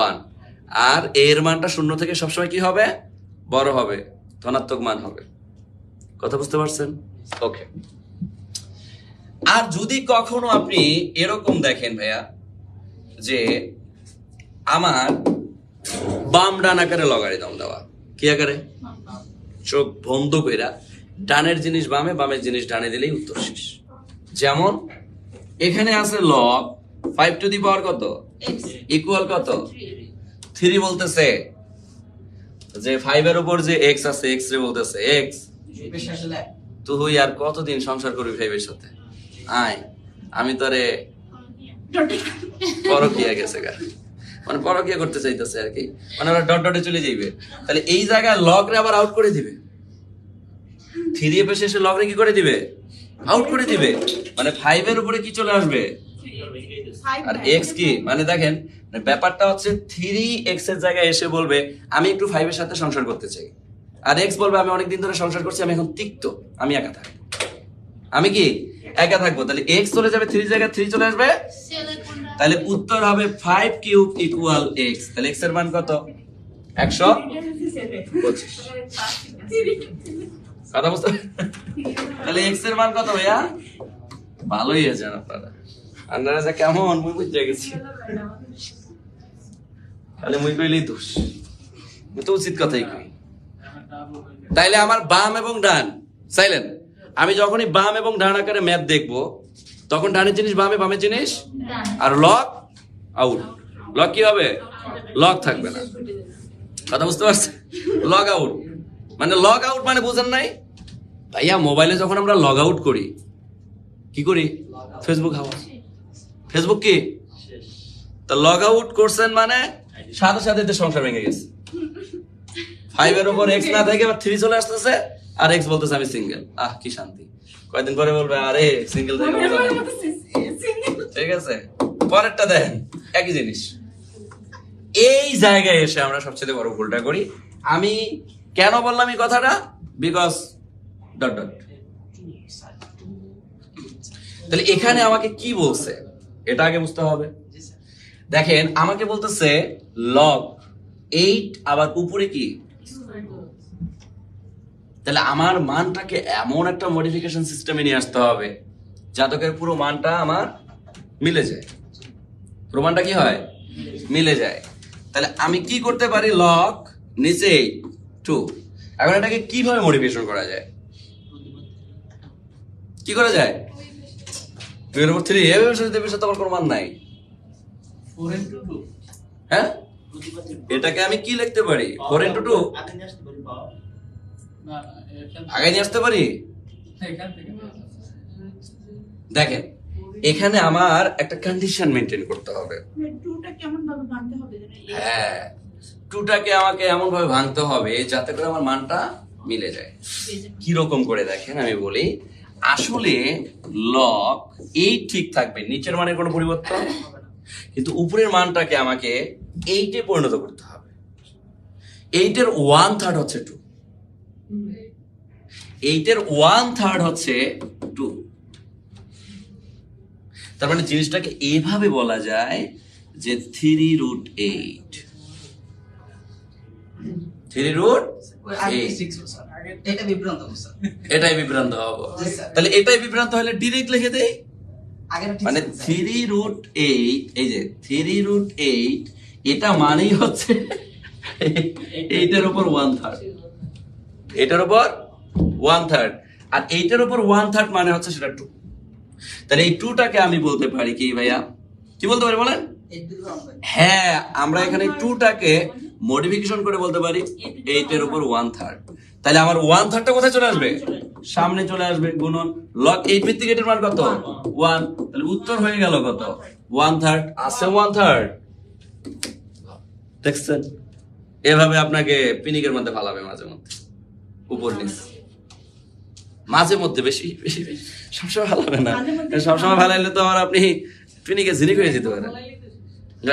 1, আর a এর মানটা শূন্য থেকে সবসময় কি হবে? বড় হবে, ধনাত্মক মান হবে। কথা বুঝতে পারছেন? ওকে। আর যদি কখনো আপনি এরকম দেখেন ভাইয়া যে আমার বাম ডান আকারে লগারিদম দেওয়া, কি আকারে? চোখ বন্ধ কইরা ডানের জিনিস বামে, বামের জিনিস ডানে দিলেই উত্তর শেষ। যেমন এখানে আছে লগ 5 টু দি পাওয়ার কত ইকুয়াল কত 3 বলতেছে যে 5 এর উপর যে x আছে x রে বলতেছে x তুই আর কতদিন সংসার করবি 5 এর সাথে, আয় আমি তোরে পরকিয়া গেছে গা, মানে পরকিয়া করতে চাইতেছে আর কি, মানে ওরা ডট ডটে চলে যাইবে। তাহলে এই জায়গায় লগ রে আবার আউট করে দিবে, 3 এর পেশে এসে লগ রে কি করে দিবে? আউট করে দিবে। মানে 5 এর উপরে কি চলে আসবে? আর x কি, মানে দেখেন ব্যাপারটা হচ্ছে 3x এর জায়গায় এসে বলবে আমি একটু 5 এর সাথে সংসার করতে চাই, আর x বলবে আমি অনেকদিন ধরে সংসার করছি, আমি এখন তিক্ত, আমি একা থাকবো, আমি কি একা থাকবো। তাহলে x চলে যাবে, 3 জায়গায় 3 চলে আসবে, তাহলে উত্তর হবে 5 কিউব ইকুয়াল x। তাহলে x এর মান কত? 125। কথা বুঝতে? তাহলে x এর মান কত ভাইয়া? ভালোই আছে আপনারা যা কেমন মুই বুঝতে গেছি, তাহলে মুই কইলেই দোষ, মুই তো উচিত কথাই কই। তাইলে আমার বাম এবং ডান চাইলেন, আমি যখনই বাম এবং ডান আকারে ম্যাপ দেখবো তখন ডানের জিনিস বামে, বামের জিনিস, আর লগ আউট। লগ কি হবে? লগ থাকবে না। কথা বুঝতে পারছেন? লগ আউট মানে, লগ আউট মানে বুঝেন নাই ভাইয়া? মোবাইলে যখন আমরা লগ আউট করি কি করি? ফেসবুক হাওয়া, ফেসবুক কি তা লগ আউট করছেন মানে সাথে সাথে সংসার ভেঙে গেছে। 5 এর উপর x না থেকে 3 চলে আসতেছে, আর x বলতেছে আমি সিঙ্গেল। আহ কি শান্তি। কয়েকদিন পরে বলবে আরে সিঙ্গেল থেকে, ঠিক আছে পরেরটা দেন, একই জিনিস। এই জায়গায় এসে আমরা সবচেয়ে বড় ভুলটা করি। আমি কেন বললাম এই কথাটা? Because dot dot. তাহলে এখানে আমাকে কি বলছে এটা আগে বুঝতে হবে। দেখেন আমাকে বলতেছে লগ 8 আবার উপরে কি, তাহলে আমার মানটাকে এমন একটা মডিফিকেশন সিস্টেমে নিয়ে আসতে হবে যাতে করে পুরো মানটা আমার মিলে যায়, পুরো মানটা কি হয় মিলে যায়। তাহলে আমি কি করতে পারি? লগ নিচে 2। এখন এটাকে কিভাবে মডিফিকেশন করা যায়? কি করা যায়? 2 এর উপর 3 এর সাথে আমার কোনো মান নাই। 4 into 2 হ্যাঁ, এটাকে আমি কি লিখতে পারি? 4 into 2 না না আগে নিয়ে আসতে পারি? এখান থেকে দেখেন এখানে আমার একটা কন্ডিশন মেনটেন করতে হবে। টুটা কেমন ভাবে ভাঙতে হবে যেন হ্যাঁ, টুটাকে আমাকে এমন ভাবে ভাঙতে হবে যাতে করে আমার মানটা মিলে যায়। কি রকম করে দেখেন আমি বলি, আসলে লগ 8 ঠিক থাকবে, নিচের মানের কোনো পরিবর্তন, কিন্তু উপরের মানটাকে আমাকে 8 এ পরিণত করতে হবে। 8 এর 1/3 হচ্ছে 2, 8 এর 1/3 হচ্ছে 2। তার মানে জিনিসটাকে এইভাবে বলা যায় যে 3√8, 3√8। এটা বিভ্রান্ত স্যার। এটাই বিভ্রান্ত হবো। জি, স্যার। তাহলে এটাই বিভ্রান্ত হলে ডিরেক্ট লিখে দেই, আগের ঠিক মানে ছিল, স্যার। 3√8, এই যে 3√8, এটা মানেই হচ্ছে 8 এর উপর 1/3, এটার উপর 1/3, আর 8 এর উপর 1/3 মানে হচ্ছে সেটা 2। তাহলে এই 2টাকে আমি বলতে পারি কি ভাইয়া, কি বলতে পারি বলেন? এই বিভ্রান্ত। হ্যাঁ, আমরা এখানে 2টাকে মডিফিকেশন করে বলতে পারি 8 এর উপর 1/3। তাহলে আমার 1/3টা কোথায় চলে আসবে? সামনে চলে আসবে, গুণন log 8 ভিত্তিক এটার মান কত? 1। তাহলে উত্তর হয়ে গেল কত? 1/3। আছে 1/3, দেখছেন? এভাবে আপনাকে পিনিকের মধ্যে ফালাবে মাঝে মধ্যে, উপর নিচ, মাঝে মধ্যে, বেশি বেশি সবসময় ফালাবে না। সবসময় ফালাইলে তো আমার আপনি পিনিকে ঝিরিক হয়ে যেতে পারেন,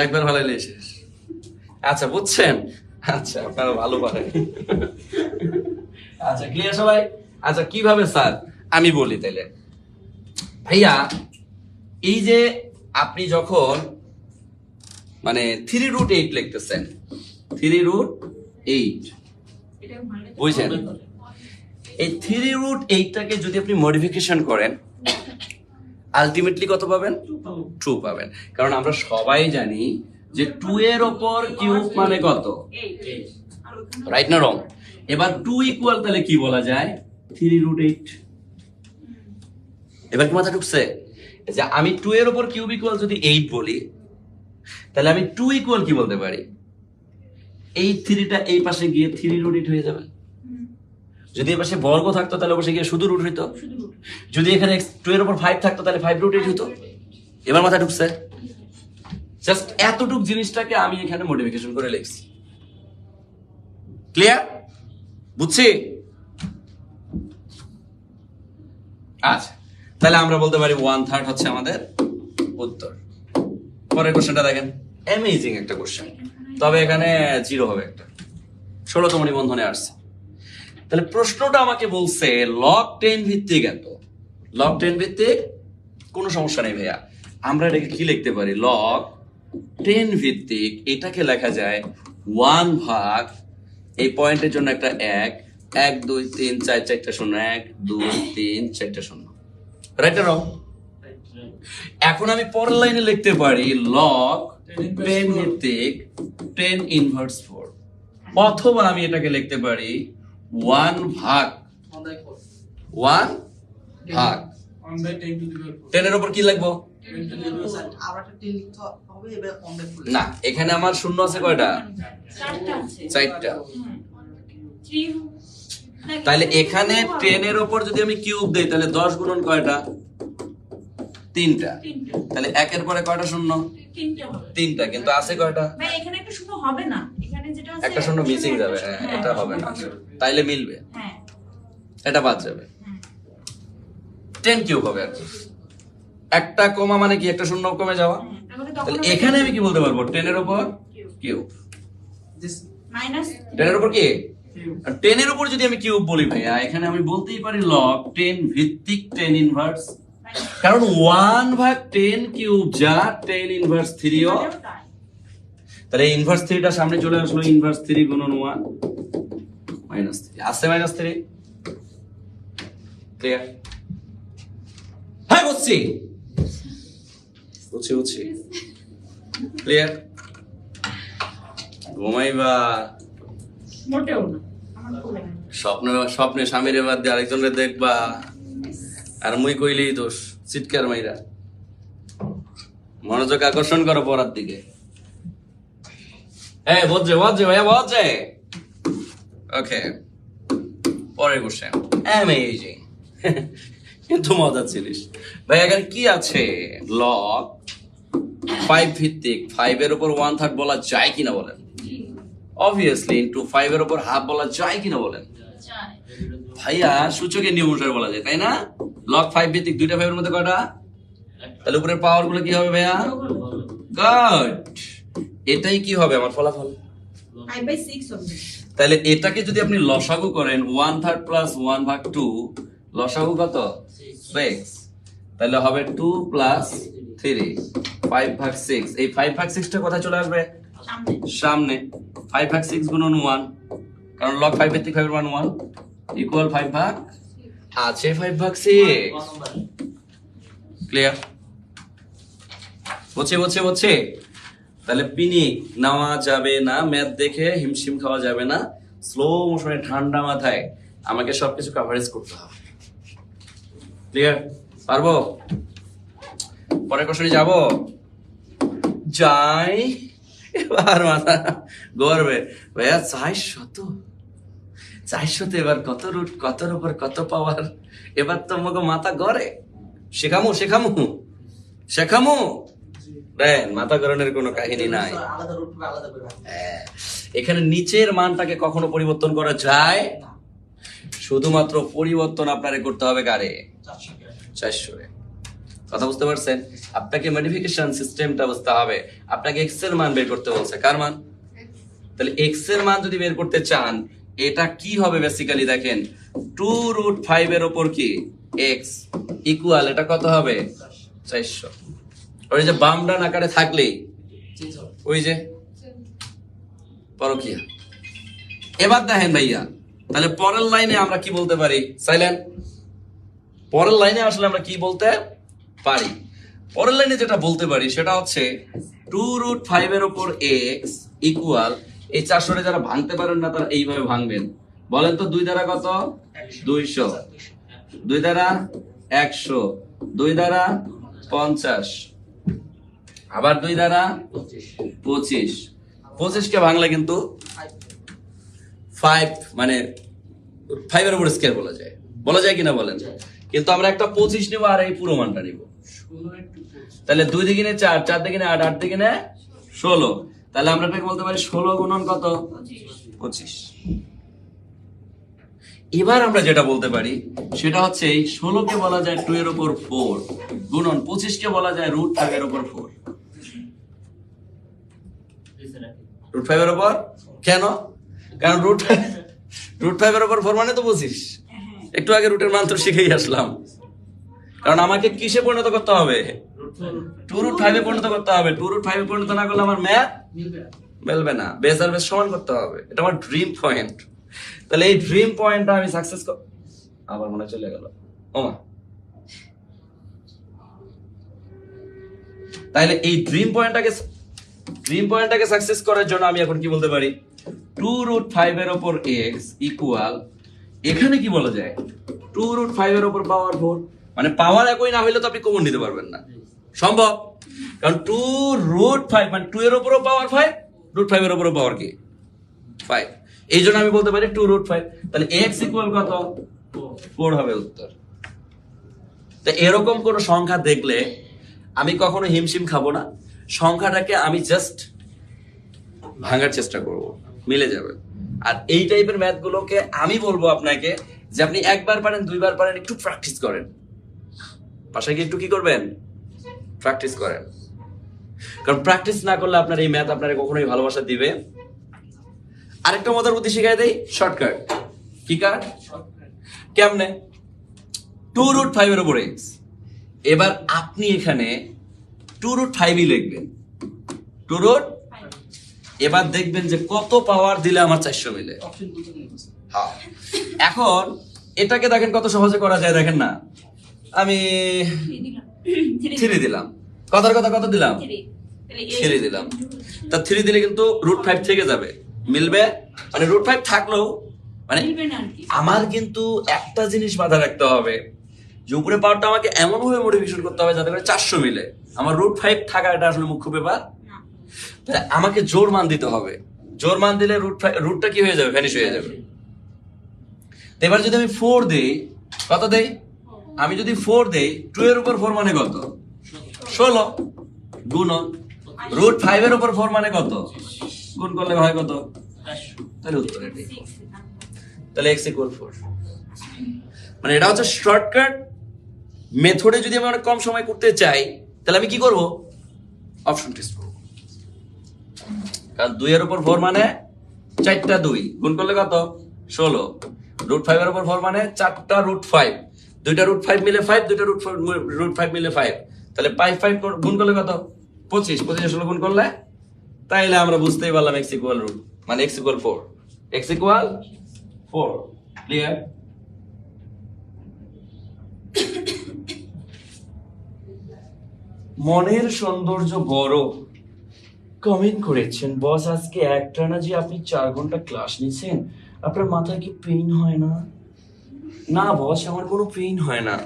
একবার ফালাইলে শেষ। আচ্ছা, বুঝছেন? আচ্ছা, আপনারা ভালো পারেন। আচ্ছা, ক্লিয়ার সবাই? আচ্ছা, কিভাবে স্যার? আমি বলি তাইলে ভাইয়া, এই যে আপনি যখন মানে 3√8 লিখতেছেন, 3√8, এটা ভাঙলে তো বুঝছেন? এই 3√8টাকে যদি আপনি মডিফিকেশন করেন, আলটিমেটলি কত পাবেন? 2 পাবেন। কারণ আমরা সবাই জানি যে 2 এর উপর কিউব মানে কত, আর ওখানে রাইট না রং? এবার 2 ইকুয়াল তাহলে কি বলা যায়? 3√8। এবার কি মাথা ঢুকছে যে আমি 2 এর উপর কিউব ইকুয়াল যদি 8 বলি, তাহলে আমি 2 ইকুয়াল কি বলতে পারি? এই 3টা এই পাশে গিয়ে 3√8 হয়ে যাবে। যদি এই পাশে বর্গ থাকতো তাহলে অবশ্যই গিয়ে শুধু রুট হইতো। শুধু root। যদি এখানে 2 এর উপর 5 থাকতো তাহলে 5√8 হতো। এবার মাথা ঢুকছে? জাস্ট এতটুক জিনিসটাকে আমি এখানে মডিফিকেশন করে লিখছি। ক্লিয়ার? বুঝছি? আচ্ছা, তাহলে আমরা বলতে পারি 1/3 হচ্ছে আমাদের উত্তর। পরের কোশ্চেনটা দেখেন, অ্যামেজিং একটা কোশ্চেন, তবে এখানে 0 হবে একটা, 16তম নিবন্ধনে আসছে। তাহলে প্রশ্নটা আমাকে বলছে log 10 ভিত্তিক এত, log 10 ভিত্তিক কোনো সমস্যা নেই ভাইয়া, আমরা এটাকে কি লিখতে পারি? log 10 ভিত্তিক এটাকে লেখা যায় 1 ভাগ, এই পয়েন্টের জন্য একটা 1, 1 2 3 4 4টা শূন্য, 1 2 3 4টা শূন্য, রাইট না রং? এখন আমি পরের লাইনে লিখতে পারি log 10 ভিত্তিক 10 ইনভার্স 4, অথবা আমি এটাকে লিখতে পারি 1 ভাগ 1 ভাগ 10 এর উপর কি লিখবো? আবার একটা 10 লিখতে হবে, এবার 1/4 না, এখানে আমার শূন্য আছে কয়টা? 4টা আছে। 4টা। 3 তাহলে এখানে 10 এর উপর যদি আমি কিউব দেই তাহলে 10 গুণন কয়টা? 3টা। তাহলে 1 এর পরে কয়টা শূন্য? 3টা হবে। 3টা, কিন্তু আছে কয়টা? ভাই এখানে একটা শূন্য হবে না, এখানে যেটা আছে একটা শূন্য মিসিং যাবে, হ্যাঁ, এটা হবে না, তাইলে মিলবে, হ্যাঁ এটা বাদ যাবে। 10 কিউব হবে আর কি। একটা কমা মানে কি? একটা শূন্য কমে যাওয়া। তাহলে এখানে আমি কি বলতে পারবো? 10 এর উপর কিউব। মাইনাস 10 এর উপর কি? আর 10 এর উপর যদি আমি কিউব বলি ভাইয়া, এখানে আমি বলতেই পারি log 10 ভিত্তিক 10 ইনভার্স, কারণ 1 ভাগ 10 কিউব যা 10 ইনভার্স 3 ও, তাহলে ইনভার্স 3টা সামনে চলে আসলো, ইনভার্স 3 গুণন 1 মাইনাস 3 আসছে, মাইনাস 3। ক্লিয়ার? হ্যাঁ, বুঝছি বুঝছি বুঝছি। ক্লিয়ার? ঘুমাইবা? মোটেও না, আমার ভুল হয়। স্বপ্নে স্বপ্নে স্বামীরে বাদ দিয়ে আরেকজনের দেখবা, আর মুই কইলেই দোষ, চিৎকার মাইরা। মনোযোগ আকর্ষণ করো পড়ার দিকে। হ্যাঁ, বলছে ভাইয়া, বলছে। ওকে, পরের কোশ্চেন অ্যামেজিং কিন্তু মজার জিনিস ভাই এখানে কি আছে লগ 5 ভিত্তিক 5 এর উপর 1/3 বলা যায় কিনা বলেন অবভিয়াসলি ইনটু 5 এর উপর হাফ বলা যায় কিনা বলেন ভাইয়া সূচকের নিয়ম অনুসারে বলা যায় তাই না লগ 5 ভিত্তিক দুইটা 5 এর মধ্যে কয়টা তাহলে উপরের পাওয়ার গুলো কি হবে ভাইয়া গুড এটাই কি হবে আমার ফলাফল 5/6 হবে তাহলে এটাকে যদি আপনি লসাগু করেন 1/3 প্লাস 1/2 লসাগু কত 6 তাহলে হবে 2 প্লাস 3 5/6 এই 5/6 টা কোথায় চলে আসবে সামনে সামনে 5/6 গুণন 1 কারণ log 5 ভিত্তিক 5 এর মান 1 ইকুয়াল 5 ভাগ আছে 5/6 ক্লিয়ার বুঝছে তাহলে পিনিক নেওয়া যাবে না ম্যাথ দেখে হিমশিম খাওয়া যাবে না স্লো মোশনে ঠান্ডা মাথায় আমাকে সবকিছু কভারেজ করতে হবে ক্লিয়ার পারবো পরের কোশ্চেনে যাব যাই এবার মাথা গড়বে ভাইয়া 400 এবার কত রুট কতর উপর কত পাওয়ার এবার তো আমাকে মাথা গড়ে শেখামু দেন মাথা গড়ানোর কোনো কাহিনী নাই আলাদা রুট আলাদা করে রাখতে হ্যাঁ, এখানে নিচের মানটাকে কখনো পরিবর্তন করা যায় না শুধুমাত্র পরিবর্তন আপনারে করতে হবে কারে 400 400 কথা বুঝতে পারছেন আপনাকে মডিফিকেশন সিস্টেমটা বুঝতে হবে আপনাকে এক্স এর মান বের করতে বলছে কার মান তাহলে এক্স এর মান যদি বের করতে চান এটা কি হবে বেসিক্যালি দেখেন 2√5 এর উপর কি এক্স ইকুয়াল এটা কত হবে 400 ওই যে বাম ডান আকারে থাকলেই ওই যে পরকিয়া এবার দেখেন ভাইয়া তাহলে পরের লাইনে আমরা কি বলতে পারি সাইলেন্ট পরের লাইনে আসলে আমরা কি বলতে পারি পরের লাইনে যেটা বলতে পারি সেটা হচ্ছে 2√5 এর উপর x ইকুয়াল এই 400 যারা ভাঙতে পারেন না তারা এইভাবে ভাঙবেন বলেন তো 2 দ্বারা কত 200 2 দ্বারা 100 2 দ্বারা 50 আবার 2 দ্বারা 25 কে ভাঙলে কিন্তু 5 মানে 5 এর উপর স্কয়ার বলা যায় কিনা বলেন কিন্তু আমরা একটা 25 নিব আর এই পুরো মানটা নিব তাহলে 2 দিকে 4 4 দিকে 8 8 দিকে 16 তাহলে আমরা এটাকে বলতে পারি 16 গুণন কত 25 এবার আমরা যেটা বলতে পারি সেটা হচ্ছে এই 16 কে বলা যায় 2 এর উপর 4 গুণন 25 কে বলা যায় √5 এর উপর 4 √5 এর উপর কেন কারণ √5 এর উপর 4 মানে তো 25 একটু আগে রুটের মান তো শিখেই আসলাম কারণ আমাকে কিসে পরিণত করতে হবে 2√5 এ পরিণত করতে হবে 2√5 এ পরিণত না করলে আমার ম্যাথ মিলবে না বেস আর বেস সমান করতে হবে এটা আমার ড্রিম পয়েন্ট তাহলে এই ড্রিম পয়েন্টটা আমি সাকসেস আবার মনে চলে গেল ওমা তাহলে এই ড্রিম পয়েন্টটাকে সাকসেস করার জন্য আমি এখন কি বলতে পারি 2√5 এর উপর x ইকুয়াল এখানে কি বলা যায় 2√5 এর উপর পাওয়ার 4 মানে পাওয়ার একই না হইলে তো আপনি কমন নিতে পারবেন না সম্ভব কারণ 2√5 মানে 2 এর উপরও পাওয়ার 5 √5 এর উপরও পাওয়ার কি 5 এই জন্য আমি বলতে পারি 2√5 তাহলে x ইকুয়াল কত 4 হবে উত্তর তো এরকম কোন সংখ্যা দেখলে আমি কখনো হিমশিম খাবো না সংখ্যাটাকে আমি জাস্ট ভাঙার চেষ্টা করব মিলে যাবে আর এই টাইপের ম্যাথ গুলোকে আমি বলবো আপনাকে যে আপনি একবার পারেন দুইবার পারেন একটু প্র্যাকটিস করেন পাশে গিয়ে একটু কি করবেন প্র্যাকটিস করেন কারণ প্র্যাকটিস না করলে আপনার এই ম্যাথ আপনারে কখনোই ভালোবাসা দিবে আরেকটা মজার বুদ্ধি শিখাই দেই শর্টকাট কি কাট কেমনে 2√5 এর উপর x এবার আপনি এখানে 2√5 ই লিখবেন 2√5 এবার দেখবেন যে কত পাওয়ার দিলে আমার 400 মিলে হ্যাঁ এখন এটাকে দেখেন কত সহজে করা যায় দেখেন না আমি 3 দিলাম কথার কথা কত দিলাম 3 দিলাম তা 3 দিলে কিন্তু √5 থেকে যাবে মিলবে মানে √5 থাকলেও মানে আমার কিন্তু একটা জিনিস মাথায় রাখতে হবে যে উপরে পাওয়ারটা আমাকে এমন ভাবে মডিফিকেশন করতে হবে যাতে করে 400 মিলে আমার √5 থাকা এটা আসলে মুখ্য ব্যাপার আমাকে জোর মান দিতে হবে জোর মান দিলে √5 রুটটা কি হয়ে যাবে ভ্যানিশ হয়ে যাবে তো এবার যদি আমি 4 দেই, কত দেই? আমি যদি 4 দেই, 2 এর উপর 4 মানে কত? 16 গুণন √5 এর উপর 4 মানে কত? গুণ করলে হয় কত? তাহলে উত্তর এটাই। তাহলে x = 4। মানে এটা হচ্ছে শর্টকাট মেথডে। যদি আমি অনেক কম সময় করতে চাই তাহলে আমি কি করব? অপশন টেস্ট করব। কারণ 2 এর উপর 4 মানে 4টা 2 গুণ করলে কত? 16 √5 এর উপর 4 মানে 4টা √5, 2টা √5 মিলে 5, 2টা √5 মিলে 5, তাহলে 5 গুণ করলে কত? 25, 25 16 গুণ করলে, তাইলে আমরা বুঝতেই পারলাম x = মানে x = 4। x = 4। ক্লিয়ার? মনের সৌন্দর্য বড় কমেন্ট করেছেন, বস আজকে একটানা যে আপনি 4 ঘন্টা ক্লাস নিছেন, আপনার মাথায় কি পেইন হয় না? না বস, আমার কোনো পেইন হয় না।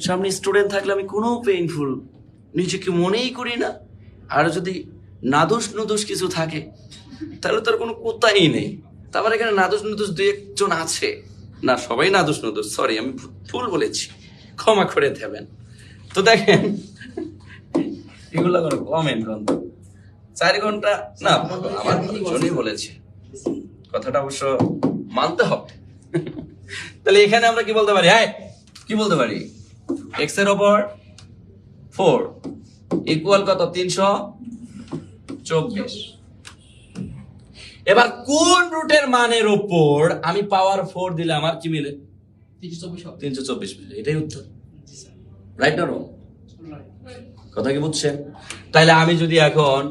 সামনে স্টুডেন্ট থাকলে আমি কোনো পেইনফুল নিজেকে মনেই করি না। আর যদি নাদুস নুদুস কিছু থাকে তাহলে তার কোনো কোথাই নেই। তারপর এখানে নাদুস নুদুস 2-1 জন আছে, না সবাই নাদুস নুদুস, সরি আমি ভুল বলেছি, ক্ষমা করে দেবেন। তো দেখেন এগুলো কোনো কমেন্ট করেন 4 ঘন্টা না, আমার জন্যই বলেছে, কথাটা অবশ্য মানতে হবে। তাহলে এখানে আমরা কি বলতে পারি? হ্যাঁ, কি বলতে পারি? x এর উপর 4 ইকুয়াল কত? 324। এবার কোন রুটের মানের উপর আমি পাওয়ার 4 দিলে আমার কি মিলে? 324 মিলে। এটাই উত্তর। রাইট না রং? কথা কি বুঝছেন? তাহলে আমি যদি এখন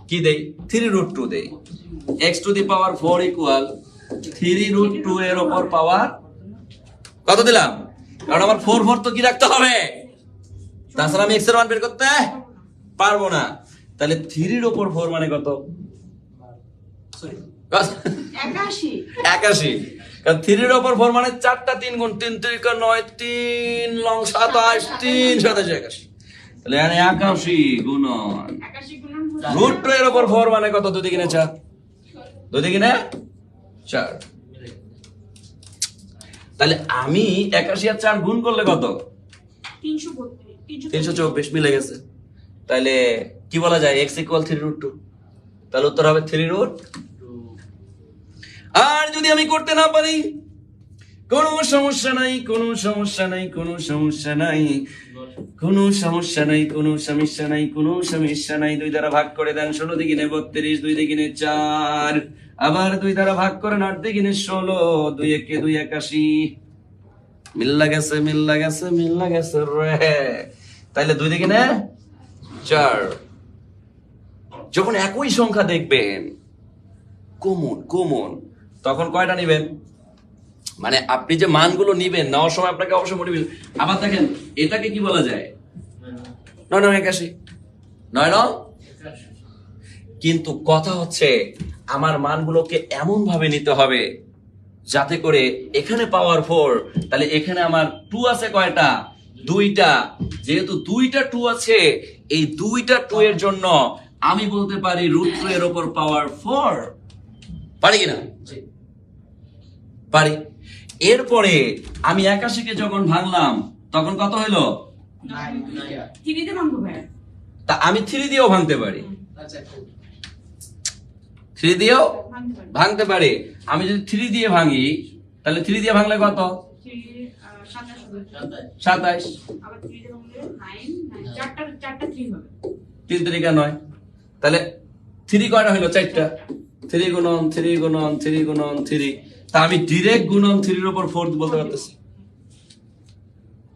কি দেই? 3√2 দেই, x⁴ ইকুয়াল 3√2 এর উপর পাওয়ার কত দিলাম? কারণ আমার 4 তো কি রাখতে হবে, তাছাড়া আমি x এর মান বের করতে পারবো না। তাহলে 3 এর উপর 4 মানে কত? 81। কারণ 3 এর উপর 4 মানে 4টা 3 গুণ 3 3 9, 3 লং 27, 3 27 81। তাহলে এখানে 81 গুণন √2 এর উপর 4 মানে কত? 2 দিকে 4, 2 দিকে 4। তাহলে আমি 81 আর 4 গুণ করলে কত? 324 মিলে গেছে। তাহলে কি বলা যায়? x = 3√2। তাহলে উত্তর হবে 3√2। আর যদি আমি করতে না পারি, কোনো সমস্যা নাই, কোনো সমস্যা নাই, কোনো সমস্যা নাই, কোনো সমস্যা নাই, কোনো সমস্যা নাই, কোনো সমস্যা নাই। 2 দ্বারা ভাগ করে দেন, 16 দিকে 32, 2 দিকে 4, আবার 2 দ্বারা ভাগ করেন, 8 দিকে 16, 2 একে 2 81। মিল্লা গেছে, মিল্লা গেছে, মিল্লা গেছে রে। তাইলে 2 দিকে 4। যখন একই সংখ্যা দেখবেন কমন, তখন কয়টা নিবেন? মানে আপনি যে মানগুলো নিবেন, নেওয়ার সময় আপনাকে অবশ্যই মনে হবে। আবার দেখেন, এটাকে কি বলা যায়? 9 9 কিন্তু কথা হচ্ছে আমার মানগুলোকে এমন ভাবে নিতে হবে যাতে করে এখানে পাওয়ার 4, তাহলে এখানে আমার 2 আছে কয়টা? 2টা। যেহেতু 2টা 2 আছে, এই 2টা 2 এর জন্য আমি বলতে পারি √2 এর উপর পাওয়ার 4। পারি কিনা? পারি। এরপরে আমি 81 কে যখন ভাঙলাম তখন কত হইলো? 3 তা আমি 3 দিয়েও ভাঙতে পারি, 3 দিয়েও ভাঙতে পারি। আমি যদি 3 দিয়ে ভাঙি, তাহলে 3 দিয়ে ভাঙলে কত? 27। আবার 3 দিয়ে ভাঙলে 9, 4টা 3 হবে। 3 3 9, তাহলে 3 কয়টা হইলো? 4টা। 3 গুণন 3 গুণন 3 গুণন 3। তা আমি ডাইরেক্ট গুণন 3 এর উপর 4 বলতে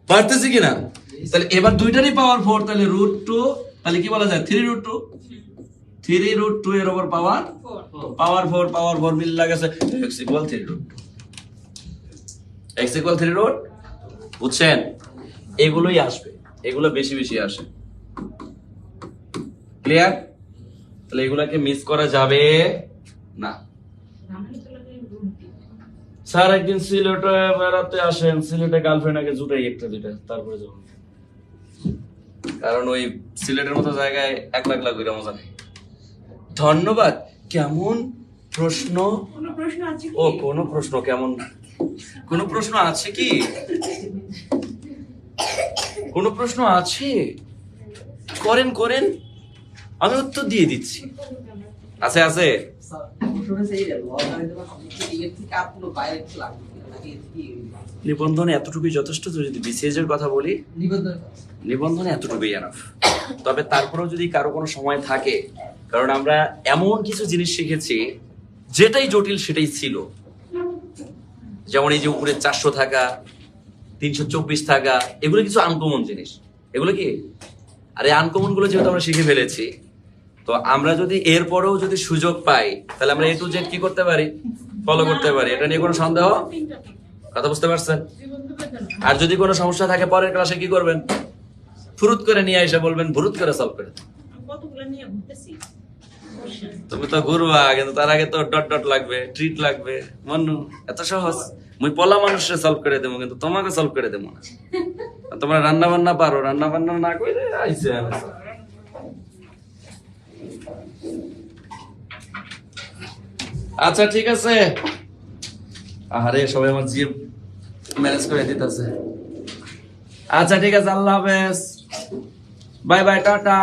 পারতেছি কিনা? তাহলে এবার দুইটারই পাওয়ার 4, তাহলে √2, তাহলে কি বলা যায়? 3√2। 3√2 এর উপর পাওয়ার 4 মিলে গেছে, x = 3√2। x = 3√2। বুঝছেন? এগুলোই আসবে, এগুলো বেশি বেশি আসে। ক্লিয়ার? তাহলে এগুলাকে মিস করা যাবে না। স্যার একদিন সিলেটে বেড়াতে আসেন, সিলেটে গার্লফ্রেন্ড আগে জুটাই 1-2টা, তারপরে যাবো। কারণ ওই সিলেটের মতো জায়গায় 1 লাখ ঘুরে মজা নেই। ধন্যবাদ। কেমন প্রশ্ন? কোনো প্রশ্ন আছে কি? ও কোনো প্রশ্ন কেমন? কোনো প্রশ্ন আছে কি? কোনো প্রশ্ন আছে? করেন করেন, আমি উত্তর দিয়ে দিচ্ছি। আছে আছে। নিবন্ধনে এতটুকুই যথেষ্ট। যদি বিসিএস এর কথা বলি, নিবন্ধনে এতটুকুই এনাফ। তবে তারপরেও যদি কারো কোনো সময় থাকে, কারণ আমরা এমন কিছু জিনিস শিখেছি যেটাই জটিল সেটাই ছিল। যেমন এই যে উপরে 400 থাকা, 324 থাকা, এগুলো কিছু আনকমন জিনিস। এগুলো কি? আর এই আনকমন গুলো যেহেতু আমরা শিখে ফেলেছি, তো আমরা যদি এরপরেও যদি সুযোগ পাই, তাহলে আমরা A to Z কি করতে পারি? ফলো করতে পারি। এটা নিয়ে কোনো সন্দেহ? কথা বুঝতে পারছেন? আর যদি কোনো সমস্যা থাকে পরের ক্লাসে কি করবেন? ফুরুত করে নিয়ে এসে বলবেন, ভুরুত করে সলভ করে দেন। কতগুলো নিয়ে ঘুরতেছি। তুমি তো ঘুরবা, কিন্তু তার আগে তো ডট ডট লাগবে, ট্রিট লাগবে। মনু এত সহজ? মুই পলা মানুষে সলভ করে দেবো, কিন্তু তোমাকে সলভ করে দেবো না। তোমরা রান্না বান্না পারো, রান্না বান্না না করে আইসে আচ্ছা ঠিক আছে। আরে সবাই আমার জিএম ম্যানেজ করে দিতেছে। আচ্ছা ঠিক আছে, আল্লাহ হাফেজ, বাই বাই, টাটা।